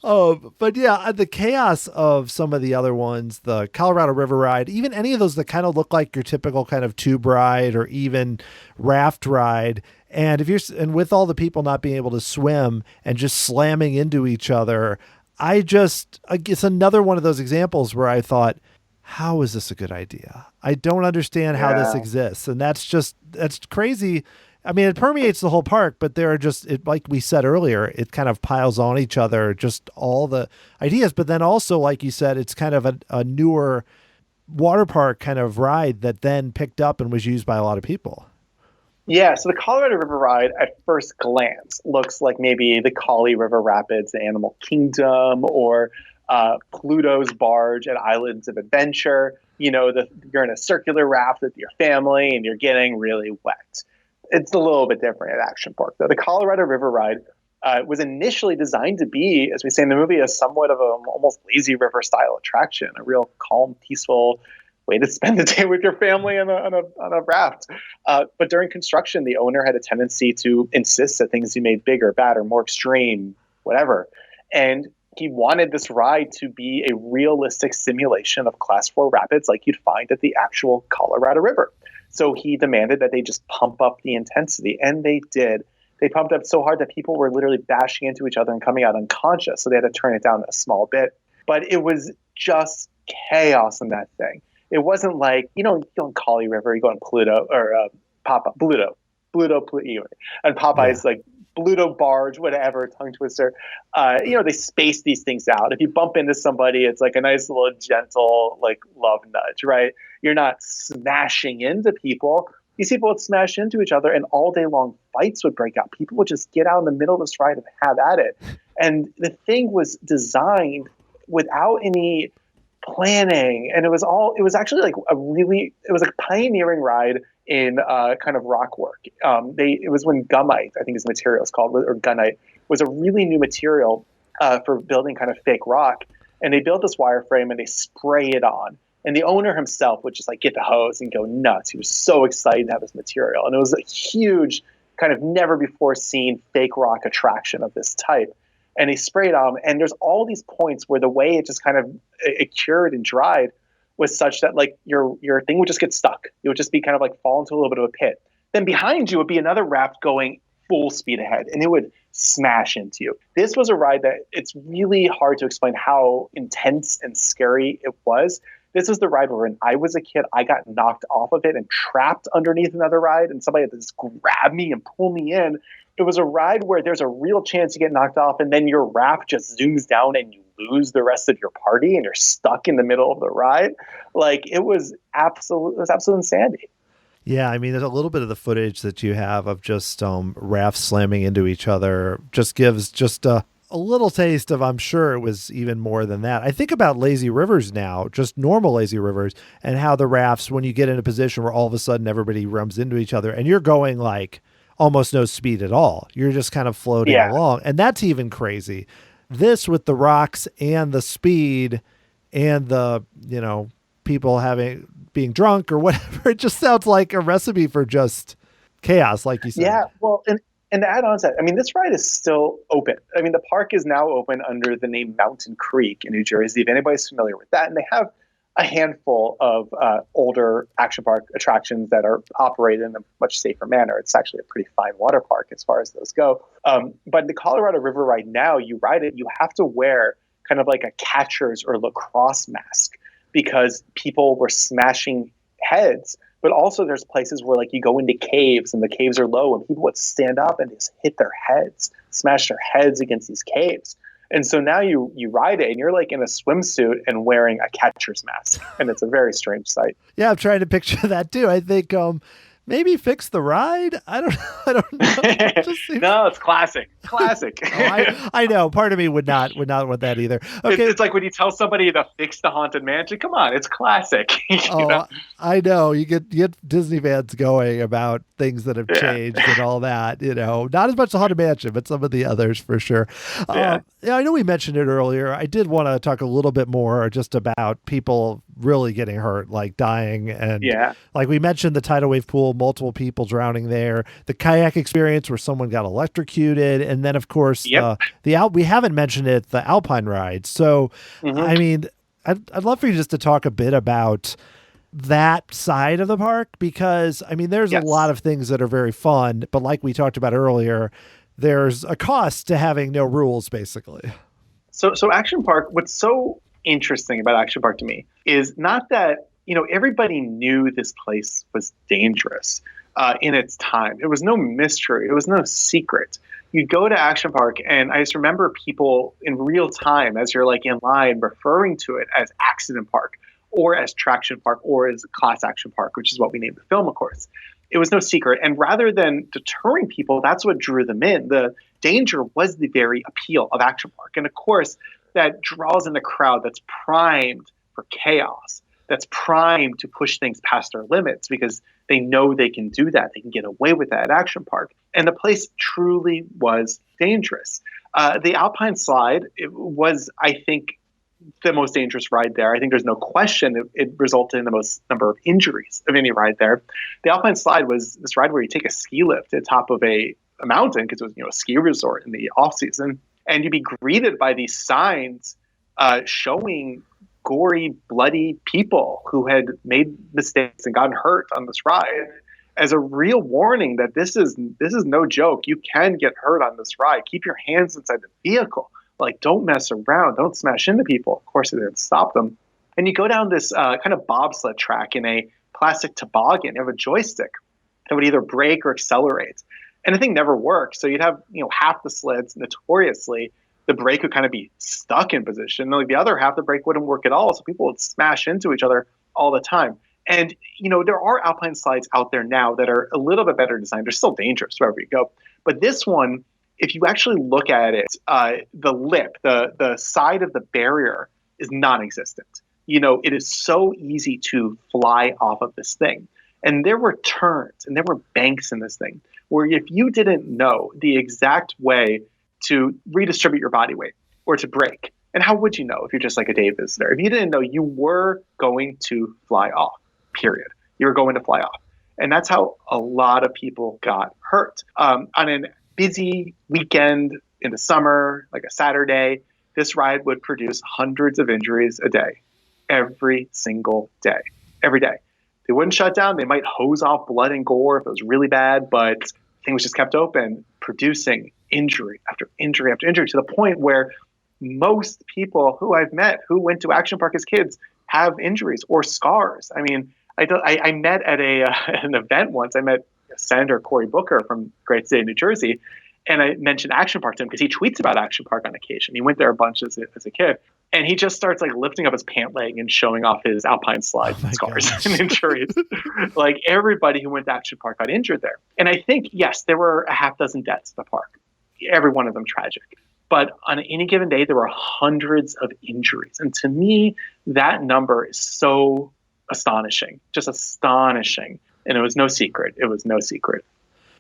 But yeah, the chaos of some of the other ones, the Colorado River ride, even any of those that kind of look like your typical kind of tube ride or even raft ride. And with all the people not being able to swim and just slamming into each other, it's another one of those examples where I thought, how is this a good idea? I don't understand how this exists. And that's crazy. I mean, it permeates the whole park, but there are like we said earlier, it kind of piles on each other, just all the ideas. But then also, like you said, it's kind of a newer water park kind of ride that then picked up and was used by a lot of people. Yeah, so the Colorado River ride at first glance looks like maybe the Kali River Rapids, the Animal Kingdom, or Pluto's Barge at Islands of Adventure. You're in a circular raft with your family and you're getting really wet. It's a little bit different at Action Park, though. The Colorado River ride was initially designed to be, as we say in the movie, a somewhat of an almost lazy river style attraction, a real calm, peaceful way to spend the day with your family on a raft. But during construction, the owner had a tendency to insist that things be made bigger, badder, more extreme, whatever. And he wanted this ride to be a realistic simulation of Class 4 rapids like you'd find at the actual Colorado River. So he demanded that they just pump up the intensity, and they did. They pumped up so hard that people were literally bashing into each other and coming out unconscious, so they had to turn it down a small bit. But it was just chaos in that thing. It wasn't like, you go on Kali River, you go on Pluto, or Pluto, and Popeye's like Pluto Barge, whatever, tongue twister. They space these things out. If you bump into somebody, it's like a nice little gentle, like, love nudge, right? You're not smashing into people. These people would smash into each other, and all day long fights would break out. People would just get out in the middle of this ride and have at it. And the thing was designed without any planning, and it was actually like it was a pioneering ride in kind of rock work. It was when gumite, I think is the material is called, or gunite, was a really new material for building kind of fake rock. And they built this wireframe and they spray it on. And the owner himself would just like get the hose and go nuts. He was so excited to have this material. And it was a huge kind of never before seen fake rock attraction of this type. And he sprayed on, and there's all these points where the way it just kind of it cured and dried was such that like your thing would just get stuck. It would just be kind of like fall into a little bit of a pit. Then behind you would be another raft going full speed ahead, and it would smash into you. This was a ride that it's really hard to explain how intense and scary it was. This was the ride where when I was a kid, I got knocked off of it and trapped underneath another ride, and somebody had to just grab me and pull me in. It was a ride where there's a real chance you get knocked off, and then your raft just zooms down and you lose the rest of your party and you're stuck in the middle of the ride. Like, it was absolute insanity. Yeah, I mean, there's a little bit of the footage that you have of just rafts slamming into each other just gives just a little taste of, I'm sure it was even more than that. I think about lazy rivers now, just normal lazy rivers, and how the rafts, when you get in a position where all of a sudden everybody runs into each other and you're going like almost no speed at all. You're just kind of floating along. And that's even crazy. This with the rocks and the speed and the, people being drunk or whatever, it just sounds like a recipe for just chaos, like you said. Yeah, well, and And to add on to that, I mean, this ride is still open. I mean, the park is now open under the name Mountain Creek in New Jersey, if anybody's familiar with that. And they have a handful of older action park attractions that are operated in a much safer manner. It's actually a pretty fine water park as far as those go. But the Colorado River ride now, you ride it, you have to wear kind of like a catcher's or lacrosse mask because people were smashing heads. But also there's places where like you go into caves and the caves are low and people would stand up and just hit their heads, smash their heads against these caves. And so now you ride it and you're like in a swimsuit and wearing a catcher's mask. And it's a very strange sight. Yeah, I'm trying to picture that too. I think maybe fix the ride. I don't know. It just seems... No, it's classic. Classic. I know. Part of me would not want that either. Okay. It's like when you tell somebody to fix the Haunted Mansion. Come on, it's classic. You know? I know. You get Disney fans going about things that have changed and all that. You know, not as much the Haunted Mansion, but some of the others for sure. I know we mentioned it earlier. I did want to talk a little bit more just about people really getting hurt, like dying, and like we mentioned the tidal wave pool, multiple people drowning there, the kayak experience where someone got electrocuted, and then of course we haven't mentioned it, the Alpine ride. So I mean, I'd love for you just to talk a bit about that side of the park, because I mean there's a lot of things that are very fun, but like we talked about earlier, there's a cost to having no rules basically. So Action Park, what's so interesting about Action Park to me is not that, you know, everybody knew this place was dangerous in its time. It was no mystery. It was no secret. You'd go to Action Park, and I just remember people in real time, as you're like in line, referring to it as Accident Park or as Traction Park or as Class Action Park, which is what we named the film, of course. It was no secret. And rather than deterring people, that's what drew them in. The danger was the very appeal of Action Park. And of course, that draws in a crowd that's primed for chaos, that's primed to push things past their limits because they know they can do that. They can get away with that at Action Park. And the place truly was dangerous. The Alpine Slide, it was, I think, the most dangerous ride there. I think there's no question it resulted in the most number of injuries of any ride there. The Alpine Slide was this ride where you take a ski lift at the top of a mountain, because it was, you know, a ski resort in the off season, and you'd be greeted by these signs showing gory, bloody people who had made mistakes and gotten hurt on this ride as a real warning that this is no joke. You can get hurt on this ride. Keep your hands inside the vehicle. Like, don't mess around. Don't smash into people. Of course, it didn't stop them. And you go down this kind of bobsled track in a plastic toboggan. You have a joystick that would either brake or accelerate. And the thing never worked. So you'd have, you know, half the sleds, notoriously, the brake would kind of be stuck in position. And like the other half, the brake wouldn't work at all. So people would smash into each other all the time. And, you know, there are Alpine slides out there now that are a little bit better designed. They're still dangerous wherever you go. But this one, if you actually look at it, the lip, the side of the barrier is non-existent. You know, it is so easy to fly off of this thing. And there were turns and there were banks in this thing where if you didn't know the exact way to redistribute your body weight or to brake, and how would you know if you're just like a day visitor? If you didn't know, you were going to fly off, period. You were going to fly off. And that's how a lot of people got hurt. On a busy weekend in the summer, like a Saturday, this ride would produce hundreds of injuries a day, every single day, every day. They wouldn't shut down. They might hose off blood and gore if it was really bad, but the thing was just kept open, producing injury after injury after injury, to the point where most people who I've met who went to Action Park as kids have injuries or scars. I mean, I met at an event once. I met Senator Cory Booker from great state of New Jersey, and I mentioned Action Park to him because he tweets about Action Park on occasion. He went there a bunch as a kid. And he just starts like lifting up his pant leg and showing off his Alpine slide scars and injuries. Like everybody who went to Action Park got injured there. And I think, yes, there were a half dozen deaths at the park, every one of them tragic. But on any given day, there were hundreds of injuries. And to me, that number is so astonishing, just astonishing. And it was no secret. It was no secret.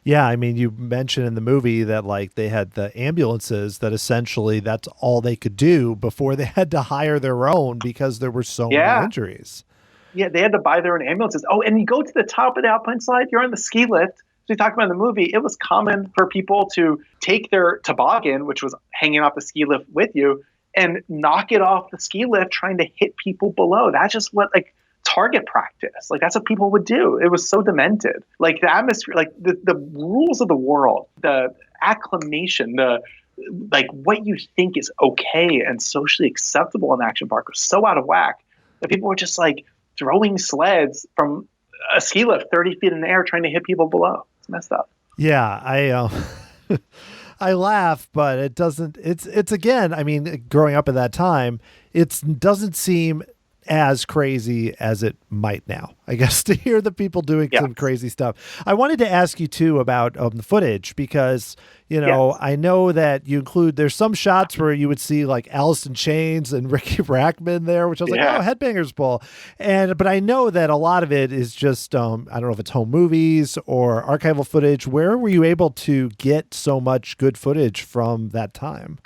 Yeah, I mean, you mentioned in the movie that like they had the ambulances that essentially that's all they could do before they had to hire their own because there were so many injuries. Yeah, they had to buy their own ambulances. Oh, and you go to the top of the Alpine slide, you're on the ski lift, So we talked about in the movie, it was common for people to take their toboggan, which was hanging off the ski lift with you, and knock it off the ski lift trying to hit people below. That's just what like target practice. Like that's what people would do. It was so demented. Like the atmosphere, like the rules of the world, the acclamation, the like what you think is okay and socially acceptable in Action Park was so out of whack that people were just like throwing sleds from a ski lift 30 feet in the air trying to hit people below. It's messed up. Yeah, I laugh, but it doesn't. It's again. I mean, growing up at that time, it doesn't seem as crazy as it might now, I guess, to hear the people doing some crazy stuff. I wanted to ask you too about the footage because, I know that you include, there's some shots where you would see like Alice in Chains and Ricky Rackman there, which I was like, oh, Headbangers Ball. But I know that a lot of it is just, I don't know if it's home movies or archival footage. Where were you able to get so much good footage from that time?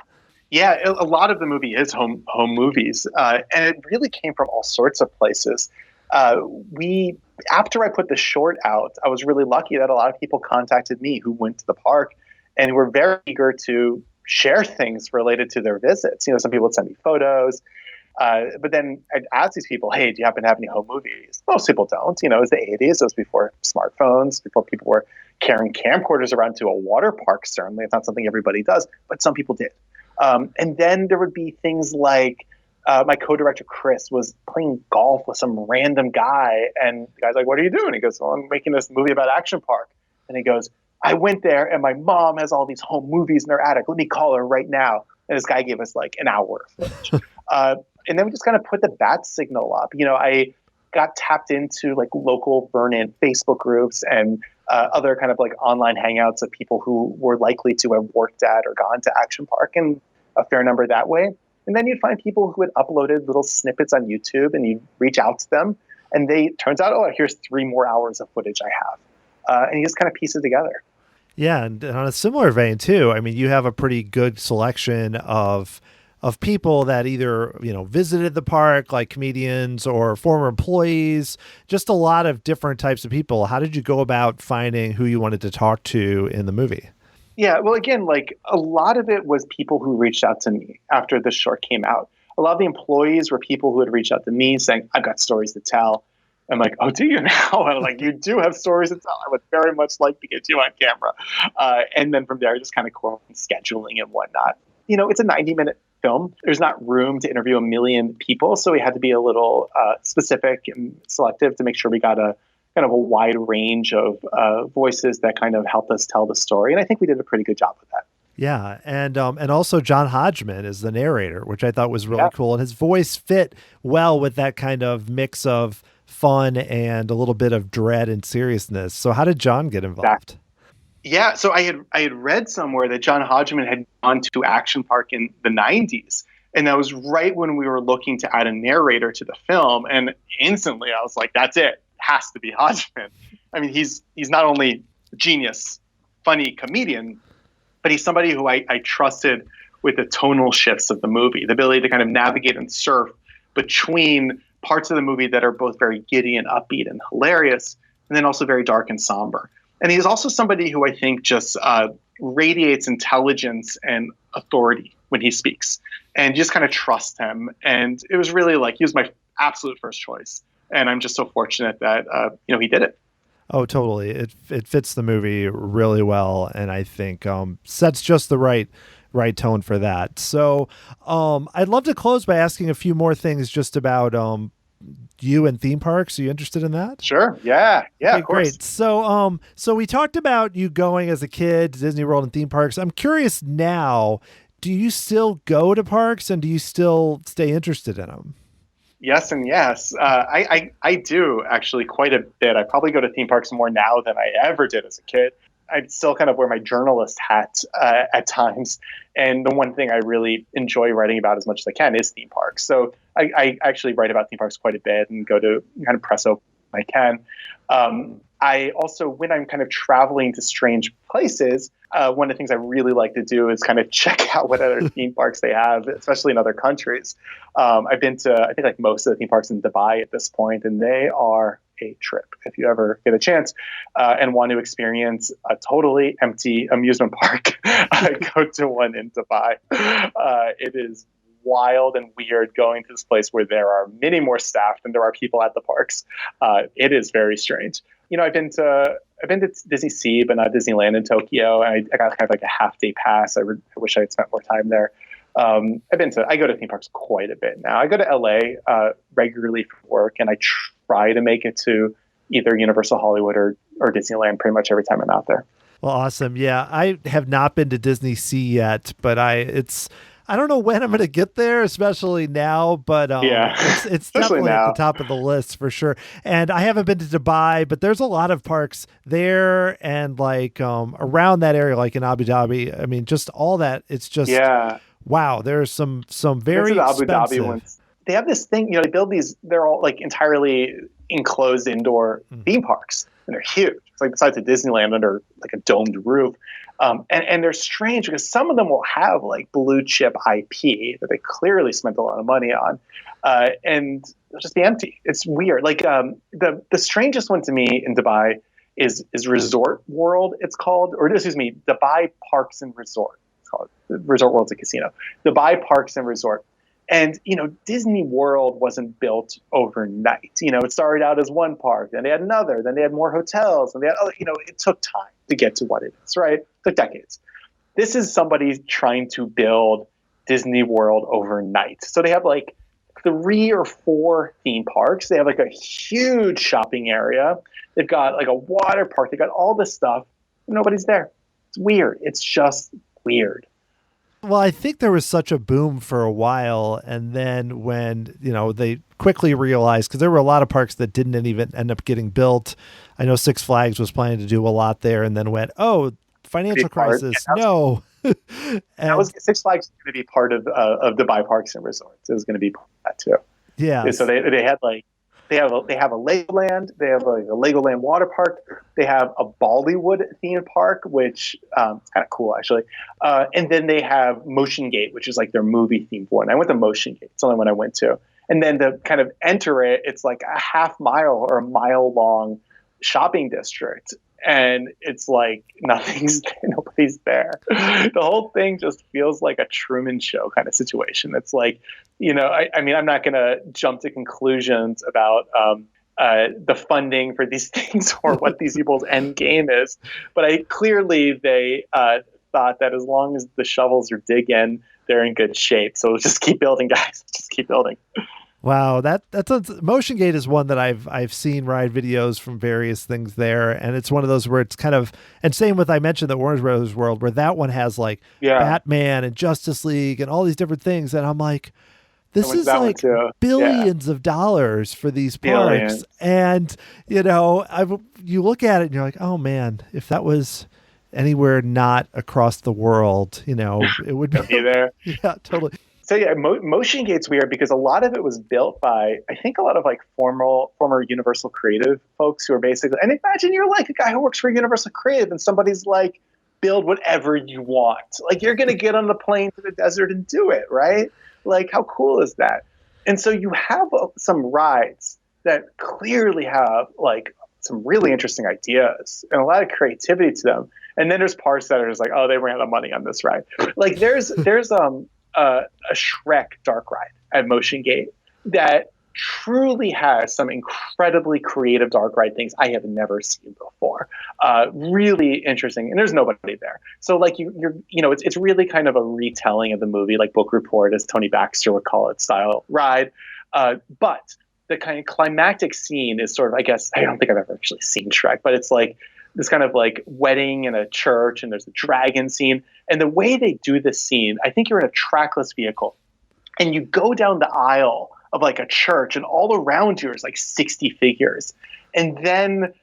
Yeah, a lot of the movie is home movies, and it really came from all sorts of places. After I put the short out, I was really lucky that a lot of people contacted me who went to the park and were very eager to share things related to their visits. Some people would send me photos, but then I'd ask these people, "Hey, do you happen to have any home movies?" Most people don't. It was the '80s; it was before smartphones, before people were carrying camcorders around to a water park. Certainly, it's not something everybody does, but some people did. And then there would be things like my co-director Chris was playing golf with some random guy, and the guy's like, "What are you doing?" He goes, "Well, I'm making this movie about Action Park." And he goes, "I went there, and my mom has all these home movies in her attic. Let me call her right now." And this guy gave us like an hour of footage. And then we just kind of put the bat signal up. I got tapped into like local Vernon Facebook groups and other kind of like online hangouts of people who were likely to have worked at or gone to Action Park, and a fair number that way. And then you'd find people who had uploaded little snippets on YouTube, and you'd reach out to them, and turns out, oh, here's 3 more hours of footage I have. And you just kind of piece it together. Yeah, and on a similar vein too, I mean, you have a pretty good selection of people that either, visited the park, like comedians or former employees, just a lot of different types of people. How did you go about finding who you wanted to talk to in the movie? Yeah, well, again, like a lot of it was people who reached out to me after the short came out. A lot of the employees were people who had reached out to me saying, "I've got stories to tell." I'm like, "Oh, do you now?" And I'm like, "You do have stories to tell. I would very much like to get you on camera." And then from there, just kind of scheduling and whatnot. It's a 90-minute film. There's not room to interview a million people, so we had to be a little specific and selective to make sure we got a kind of a wide range of voices that kind of helped us tell the story. And I think we did a pretty good job with that. Yeah. And also John Hodgman is the narrator, which I thought was really cool. And his voice fit well with that kind of mix of fun and a little bit of dread and seriousness. So how did John get involved? Yeah. So I had read somewhere that John Hodgman had gone to Action Park in the 90s. And that was right when we were looking to add a narrator to the film. And instantly I was like, that's it. Has to be Hodgman. I mean, he's not only a genius, funny comedian, but he's somebody who I trusted with the tonal shifts of the movie, the ability to kind of navigate and surf between parts of the movie that are both very giddy and upbeat and hilarious, and then also very dark and somber. And he's also somebody who I think just radiates intelligence and authority when he speaks, and just kind of trust him. And it was really like, he was my absolute first choice. And I'm just so fortunate that, he did it. Oh, totally. It fits the movie really well. And I think sets just the right tone for that. So I'd love to close by asking a few more things just about you and theme parks. Are you interested in that? Sure. Yeah. Okay, of course. Great. So we talked about you going as a kid to Disney World and theme parks. I'm curious now, do you still go to parks and do you still stay interested in them? Yes and yes. I do actually quite a bit. I probably go to theme parks more now than I ever did as a kid. I still kind of wear my journalist hat at times. And the one thing I really enjoy writing about as much as I can is theme parks. So I actually write about theme parks quite a bit and go to kind of press open when I can. I also, when I'm kind of traveling to strange places, one of the things I really like to do is kind of check out what other theme parks they have, especially in other countries. I've been to, I think, like most of the theme parks in Dubai at this point, and they are a trip if you ever get a chance and want to experience a totally empty amusement park. Go to one in Dubai. It is wild and weird going to this place where there are many more staff than there are people at the parks. It is very strange. I've been to Disney Sea, but not Disneyland in Tokyo. And I got kind of like a half-day pass. I wish I had spent more time there. I go to theme parks quite a bit now. I go to LA regularly for work, and I try to make it to either Universal Hollywood or Disneyland pretty much every time I'm out there. Well, awesome. Yeah, I have not been to Disney Sea yet, but I don't know when I'm going to get there, especially now, but it's definitely at the top of the list for sure. And I haven't been to Dubai, but there's a lot of parks there and like around that area, like in Abu Dhabi. I mean, just all that. It's just, wow, there's some very expensive. Abu Dhabi ones. They have this thing, they build these, they're all like entirely enclosed indoor theme parks, and they're huge. It's like besides a Disneyland under like a domed roof. And they're strange because some of them will have like blue chip IP that they clearly spent a lot of money on, and they'll just be empty. It's weird. Like the strangest one to me in Dubai is Resort World. It's called, or excuse me, Dubai Parks and Resort. It's called Resort World's a casino. Dubai Parks and Resort. And, Disney World wasn't built overnight. It started out as one park, then they had another, then they had more hotels, and they had other, it took time to get to what it is, right? It took decades. This is somebody trying to build Disney World overnight. So they have like 3 or 4 theme parks. They have like a huge shopping area. They've got like a water park. They got all this stuff. Nobody's there. It's weird. It's just weird. Well, I think there was such a boom for a while, and then when, they quickly realized, because there were a lot of parks that didn't even end up getting built. I know Six Flags was planning to do a lot there and then went, financial crisis, no. And Six Flags was going to be part of Dubai Parks and Resorts. It was going to be part of that too. Yeah. So they had like, they have a Legoland. They have like a Legoland water park. They have a Bollywood theme park, which is kind of cool actually. And then they have Motion Gate, which is like their movie themed one. I went to Motion Gate. It's the only one I went to. And then to kind of enter it, it's like a half mile or a mile long shopping district. And it's like nobody's there. The whole thing just feels like a Truman Show kind of situation. It's like, I mean, I'm not going to jump to conclusions about the funding for these things or what these people's end game is, but clearly they thought that as long as the shovels are digging, they're in good shape. So just keep building, guys. Just keep building. Wow, that's Motion Gate is one that I've seen ride videos from various things there, and it's one of those where it's kind of, and same with, I mentioned the Warner Brothers World, where that one has like Batman and Justice League and all these different things, and I'm like, this is like billions of dollars for these parks, and you look at it and you're like, oh man, if that was anywhere not across the world, it would be there. Yeah, totally. So yeah, Motion Gate's weird because a lot of it was built by, I think, a lot of like former Universal Creative folks who are basically, and imagine you're like a guy who works for Universal Creative and somebody's like, build whatever you want. Like you're going to get on the plane to the desert and do it, right? Like how cool is that? And so you have some rides that clearly have like some really interesting ideas and a lot of creativity to them. And then there's parts that are just like, oh, they ran out of money on this ride. Like there's a Shrek dark ride at Motion Gate that truly has some incredibly creative dark ride things I have never seen before. Really interesting, and there's nobody there. So like it's really kind of a retelling of the movie, like Book Report, as Tony Baxter would call it, style ride. But the kind of climactic scene is sort of, I guess, I don't think I've ever actually seen Shrek, but it's like this kind of like wedding in a church, and there's a dragon scene. And the way they do this scene, I think you're in a trackless vehicle and you go down the aisle of like a church, and all around you is like 60 figures. And then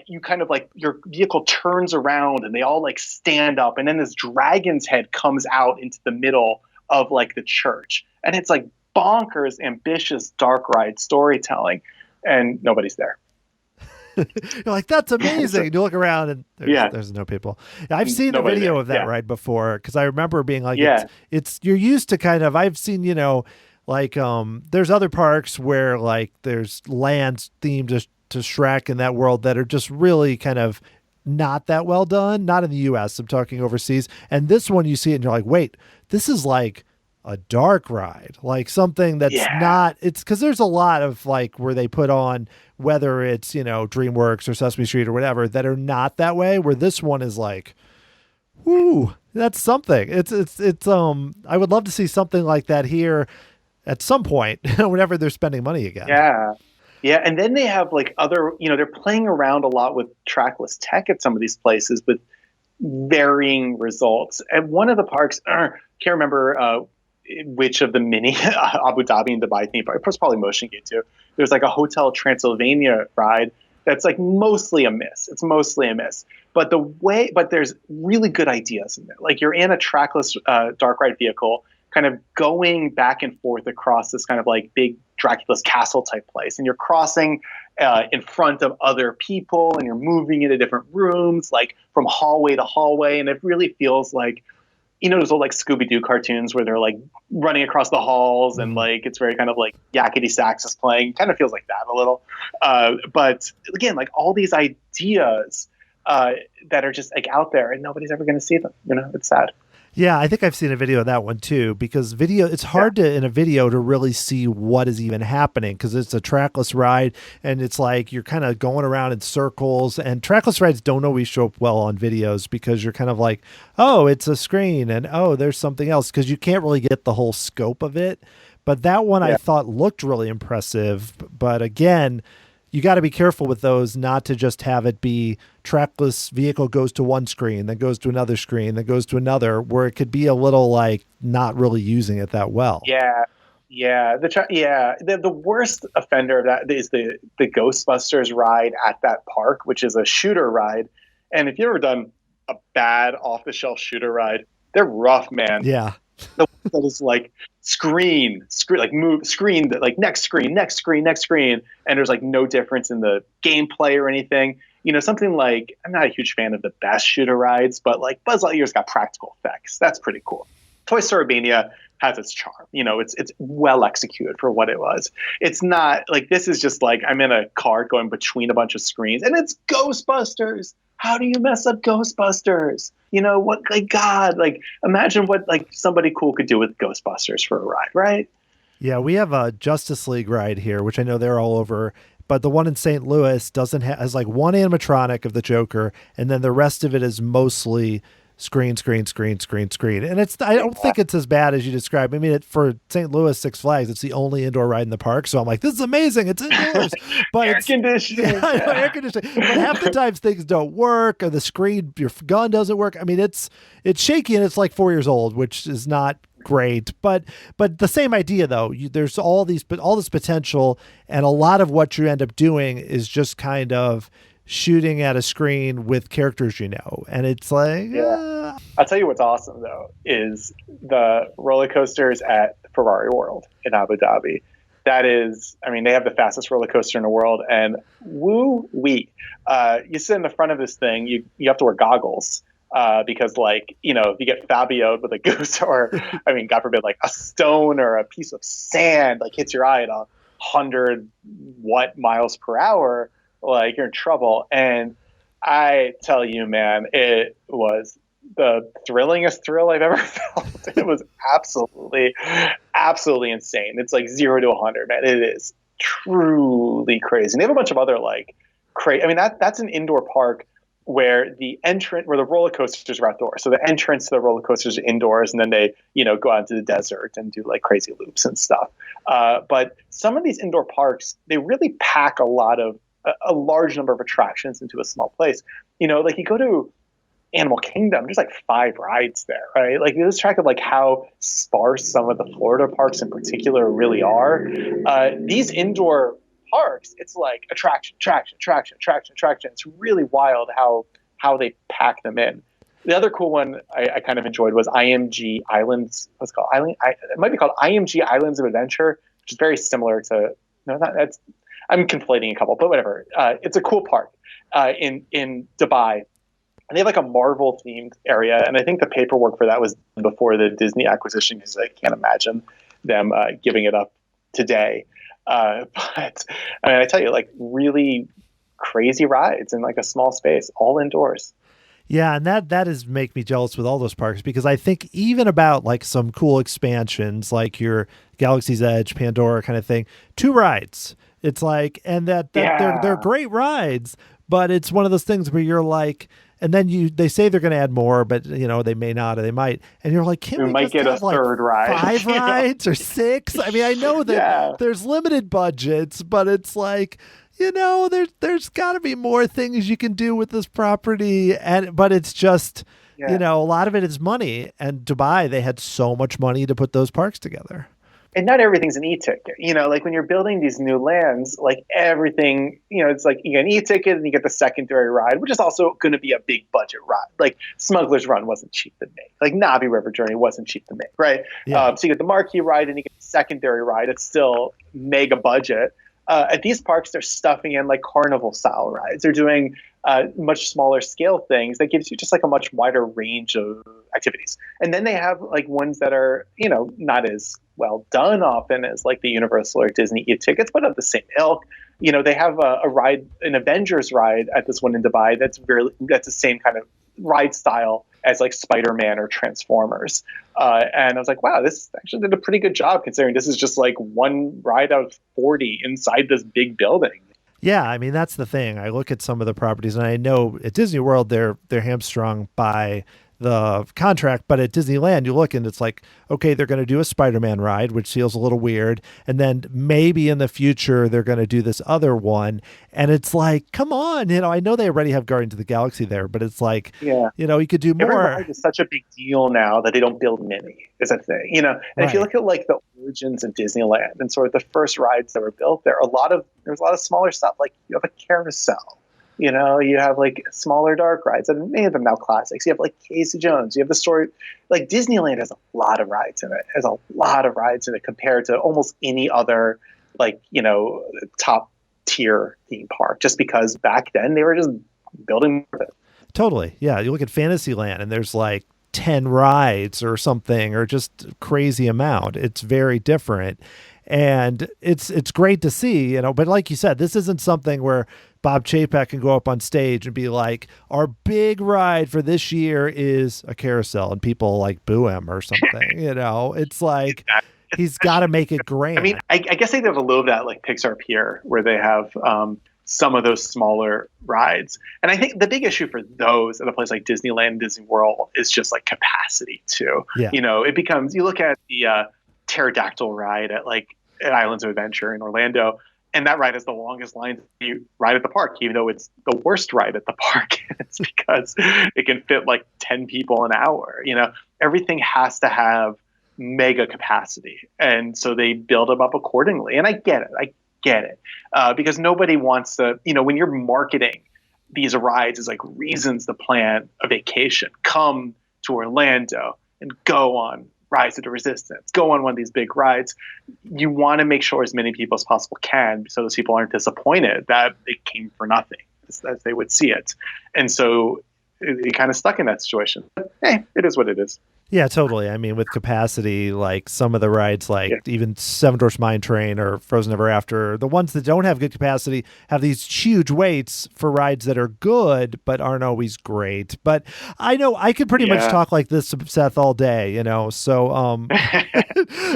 you kind of like, your vehicle turns around and they all like stand up, and then this dragon's head comes out into the middle of like the church. And it's like bonkers, ambitious, dark ride storytelling, and nobody's there. You're like, that's amazing. You look around and there's no people. I've seen a video of that ride before, because I remember being like, it's you're used to kind of, I've seen, like there's other parks where like there's land themed to Shrek in that world that are just really kind of not that well done. Not in the US, I'm talking overseas. And this one you see it and you're like, wait, this is like a dark ride, like something that's not, it's because there's a lot of like where they put on, whether it's, DreamWorks or Sesame Street or whatever, that are not that way, where this one is like, whoo, that's something. It's I would love to see something like that here at some point whenever they're spending money again. Yeah. And then they have like other, they're playing around a lot with trackless tech at some of these places with varying results. At one of the parks, can't remember which of the mini Abu Dhabi and Dubai theme park, probably Motion Gate too. There's like a Hotel Transylvania ride that's like mostly a miss. It's mostly a miss. But there's really good ideas in there. Like you're in a trackless dark ride vehicle, kind of going back and forth across this kind of like big Dracula's castle type place, and you're crossing in front of other people, and you're moving into different rooms, like from hallway to hallway, and it really feels like, those old like Scooby-Doo cartoons where they're like running across the halls and like it's very kind of like yakety sax is playing. Kind of feels like that a little. But again, like all these ideas that are just like out there and nobody's ever going to see them. It's sad. Yeah, I think I've seen a video of that one too, because it's hard to, in a video, to really see what is even happening, because it's a trackless ride and it's like you're kind of going around in circles, and trackless rides don't always show up well on videos because you're kind of like, oh, it's a screen and oh, there's something else, because you can't really get the whole scope of it. But that one I thought looked really impressive. But again, you got to be careful with those, not to just have it be trackless vehicle goes to one screen, then goes to another screen, then goes to another, where it could be a little like not really using it that well. Yeah. The worst offender of that is the Ghostbusters ride at that park, which is a shooter ride. And if you've ever done a bad off-the-shelf shooter ride, they're rough, man. Yeah. That is like screen, like move screen, like next screen, and there's like no difference in the gameplay or anything. Something like, I'm not a huge fan of the best shooter rides, but like Buzz Lightyear's got practical effects. That's pretty cool. Toy Story Mania has its charm. It's well executed for what it was. It's not like, this is just like I'm in a car going between a bunch of screens and it's Ghostbusters. How do you mess up Ghostbusters? What, like, God, like, imagine what like somebody cool could do with Ghostbusters for a ride, right? Yeah, we have a Justice League ride here, which I know they're all over, but the one in St. Louis has like one animatronic of the Joker, and then the rest of it is mostly screen. And I don't think it's as bad as you described. I mean, for St. Louis Six Flags, it's the only indoor ride in the park. So I'm like, this is amazing. It's indoors. But air conditioning. Air conditioning. But half the times things don't work, or the screen, your gun doesn't work. I mean, it's shaky and it's like 4 years old, which is not great. But the same idea though, there's all this potential, and a lot of what you end up doing is just kind of shooting at a screen with characters, and it's like, I'll tell you what's awesome though is the roller coasters at Ferrari World in Abu Dhabi. That is, I mean, they have the fastest roller coaster in the world, and woo-wee. You sit in the front of this thing, you have to wear goggles because, like, if you get Fabio'd with a goose, or I mean, God forbid, like a stone or a piece of sand like hits your eye at 100 miles per hour, like you're in trouble. And I tell you, man, it was the thrillingest thrill I've ever felt. It was absolutely insane. It's like 0 to 100, man. It is truly crazy. And they have a bunch of other like crazy. I mean, that's an indoor park where the roller coasters are outdoors. So the entrance to the roller coasters are indoors, and then they, go out into the desert and do like crazy loops and stuff. But some of these indoor parks, they really pack a large number of attractions into a small place. Like you go to Animal Kingdom, there's like 5 rides there, right? Like you lose track of like how sparse some of the Florida parks in particular really are. These indoor parks, it's like attraction. It's really wild how they pack them in. The other cool one I kind of enjoyed was IMG Islands. What's it called? It might be called IMG Islands of Adventure, which is very similar to. I'm conflating a couple, but whatever. It's a cool park in Dubai. And they have like a Marvel themed area. And I think the paperwork for that was before the Disney acquisition, because I can't imagine them giving it up today. But I mean, I tell you, like really crazy rides in like a small space, all indoors. Yeah, and that is make me jealous with all those parks because I think even about like some cool expansions like your Galaxy's Edge, Pandora kind of thing, two rides. It's like and that they're Yeah, great rides, but it's one of those things where you're like and then they say they're going to add more, but they may not or they might. And you're like, "Can we we might just get a have like third ride. five rides or six?" I mean, I know that Yeah, there's limited budgets, but it's like there's got to be more things you can do with this property, but it's just, yeah. a lot of it is money. And Dubai, they had so much money to put those parks together. And not everything's an e-ticket. Like when you're building these new lands, like everything, it's like you get an e-ticket and you get the secondary ride, which is also going to be a big budget ride. Like Smuggler's Run wasn't cheap to make. Like Navi River Journey wasn't cheap to make, right? Yeah. So you get the marquee ride and you get the secondary ride. It's still mega budget. At these parks, they're stuffing in like carnival style rides. They're doing much smaller scale things that gives you just like a much wider range of activities. And then they have like ones that are, not as well done often as like the Universal or Disney e-tickets, but of the same ilk. They have a ride, an Avengers ride at this one in Dubai that's the same kind of ride style as like Spider-Man or Transformers. And I was like, wow, this actually did a pretty good job considering this is just like one ride out of 40 inside this big building. Yeah, I mean that's the thing. I look at some of the properties, and I know at Disney World they're hamstrung by the contract, but at Disneyland you look and it's like, okay, they're going to do a Spider-Man ride, which feels a little weird, and then maybe in the future they're going to do this other one, and it's like, come on, I know they already have Guardians of the Galaxy there, but it's like, yeah, you could do every more. ride is such a big deal now that they don't build many is a thing, and Right. if you look at like the origins of Disneyland and sort of the first rides that were built there, there's a lot of smaller stuff, like you have a carousel. You have like smaller dark rides, and many of them now classics. You have like Casey Jones. You have the story, like Disneyland has a lot of rides in it. Has a lot of rides in it compared to almost any other like top tier theme park. Just because back then they were just building more of it. Totally, yeah. You look at Fantasyland and there's like 10 rides or something, or just crazy amount. It's very different. And it's great to see, but like you said, this isn't something where Bob Chapek can go up on stage and be like, our big ride for this year is a carousel, and people like boo him or something. It's like he's got to make it grand. I mean, I guess they have a little of that like Pixar Pier where they have some of those smaller rides. And I think the big issue for those at a place like Disneyland, Disney World is just like capacity too. Yeah. It becomes, you look at the pterodactyl ride at Islands of Adventure in Orlando, and that ride is the longest line you ride at the park, even though it's the worst ride at the park. It's because it can fit like 10 people an hour. Everything has to have mega capacity. And so they build them up accordingly. And I get it. Because nobody wants to, when you're marketing these rides as like reasons to plan a vacation, come to Orlando and go on Rise of the Resistance, go on one of these big rides. You want to make sure as many people as possible can, so those people aren't disappointed that it came for nothing as they would see it. And so it kind of stuck in that situation. But, hey, it is what it is. Yeah, totally. I mean, with capacity, like some of the rides, like even Seven Dwarfs Mine Train or Frozen Ever After, the ones that don't have good capacity have these huge waits for rides that are good but aren't always great. But I know I could pretty much talk like this, Seth, all day, So,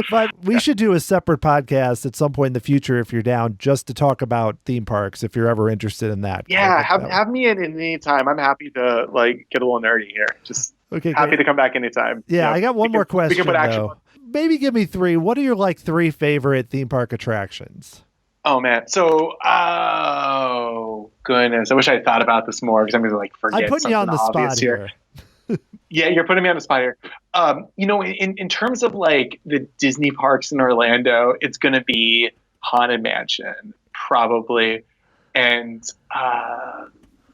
but we should do a separate podcast at some point in the future if you're down, just to talk about theme parks if you're ever interested in that. Yeah, have me in any time. I'm happy to like get a little nerdy here. Just happy to come back anytime. Yeah, I got one more question, though. Maybe give me three. What are your three favorite theme park attractions? Oh, man. So, goodness. I wish I had thought about this more because I'm going to forget. I'm putting you on the spot here. Yeah, you're putting me on the spot here. In terms of the Disney parks in Orlando, it's going to be Haunted Mansion, probably. And,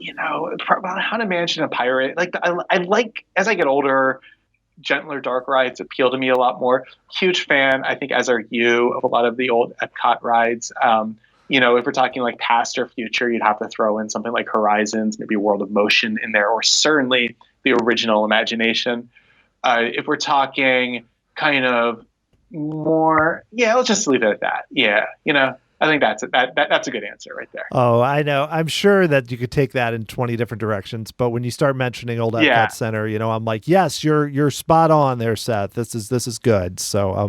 Haunted Mansion and Pirate. I like, as I get older, gentler dark rides appeal to me a lot more. Huge fan, I think, as are you, of a lot of the old Epcot rides. If we're talking past or future, you'd have to throw in something like Horizons, maybe World of Motion in there, or certainly the original Imagination. If we're talking kind of more. Yeah, let's just leave it at that. Yeah, I think that's a good answer right there. Oh, I know. I'm sure that you could take that in 20 different directions, but when you start mentioning Old Epcot Center, I'm like, yes, you're spot on there, Seth. This is good. So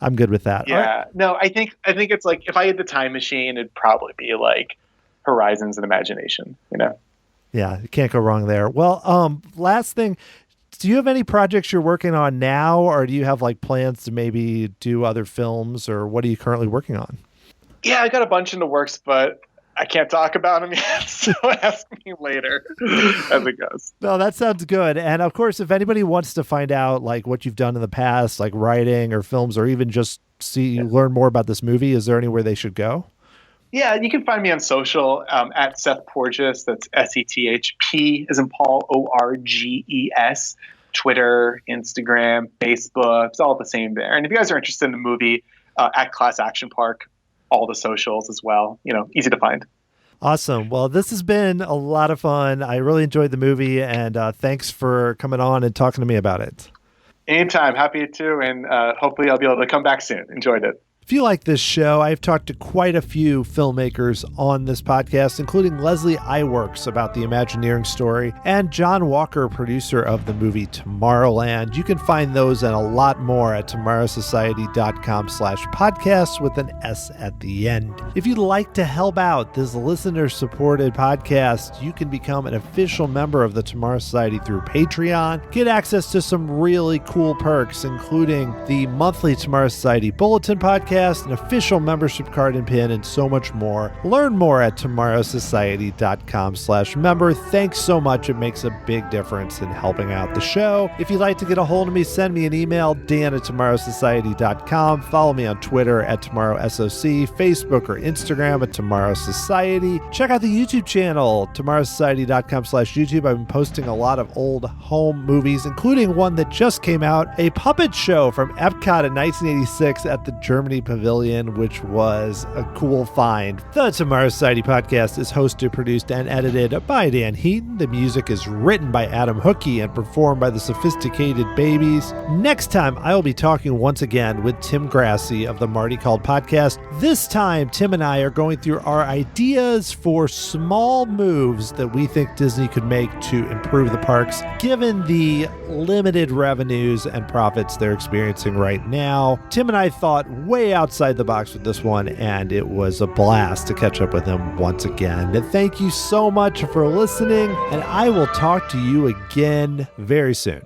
I'm good with that. Yeah. Right. No, I think it's like if I had the time machine, it'd probably be like Horizons and Imagination. Yeah, you can't go wrong there. Well, last thing. Do you have any projects you're working on now, or do you have like plans to maybe do other films, or what are you currently working on? Yeah, I got a bunch in the works, but I can't talk about them yet, so ask me later as it goes. No, that sounds good. And of course, if anybody wants to find out like what you've done in the past, like writing or films, or even just learn more about this movie, is there anywhere they should go? Yeah, you can find me on social at Seth Porges. That's SETHP as in Paul, ORGES. Twitter, Instagram, Facebook. It's all the same there. And if you guys are interested in the movie, at Class Action Park, all the socials as well. Easy to find. Awesome. Well, this has been a lot of fun. I really enjoyed the movie, and thanks for coming on and talking to me about it. Anytime. Happy to, and hopefully I'll be able to come back soon. Enjoyed it. If you like this show, I've talked to quite a few filmmakers on this podcast, including Leslie Iwerks about the Imagineering story, and John Walker, producer of the movie Tomorrowland. You can find those and a lot more at tomorrowsociety.com/podcast with an S at the end. If you'd like to help out this listener-supported podcast, you can become an official member of the Tomorrow Society through Patreon. Get access to some really cool perks, including the monthly Tomorrow Society Bulletin podcast, an official membership card and pin, and so much more. Learn more at tomorrowsociety.com/member. Thanks so much. It makes a big difference in helping out the show. If you'd like to get a hold of me, send me an email, dan@tomorrowsociety.com. Follow me on Twitter at tomorrowsoc, Facebook or Instagram at Tomorrow Society. Check out the YouTube channel, tomorrowsociety.com/YouTube. I've been posting a lot of old home movies, including one that just came out, a puppet show from Epcot in 1986 at the Germany Pavilion, which was a cool find. The Tomorrow Society podcast is hosted, produced, and edited by Dan Heaton. The music is written by Adam Hookey and performed by the Sophisticated Babies. Next time, I'll be talking once again with Tim Grassi of the Marty Called podcast. This time, Tim and I are going through our ideas for small moves that we think Disney could make to improve the parks, given the limited revenues and profits they're experiencing right now. Tim and I thought way outside the box with this one, and it was a blast to catch up with him once again. And thank you so much for listening, and I will talk to you again very soon.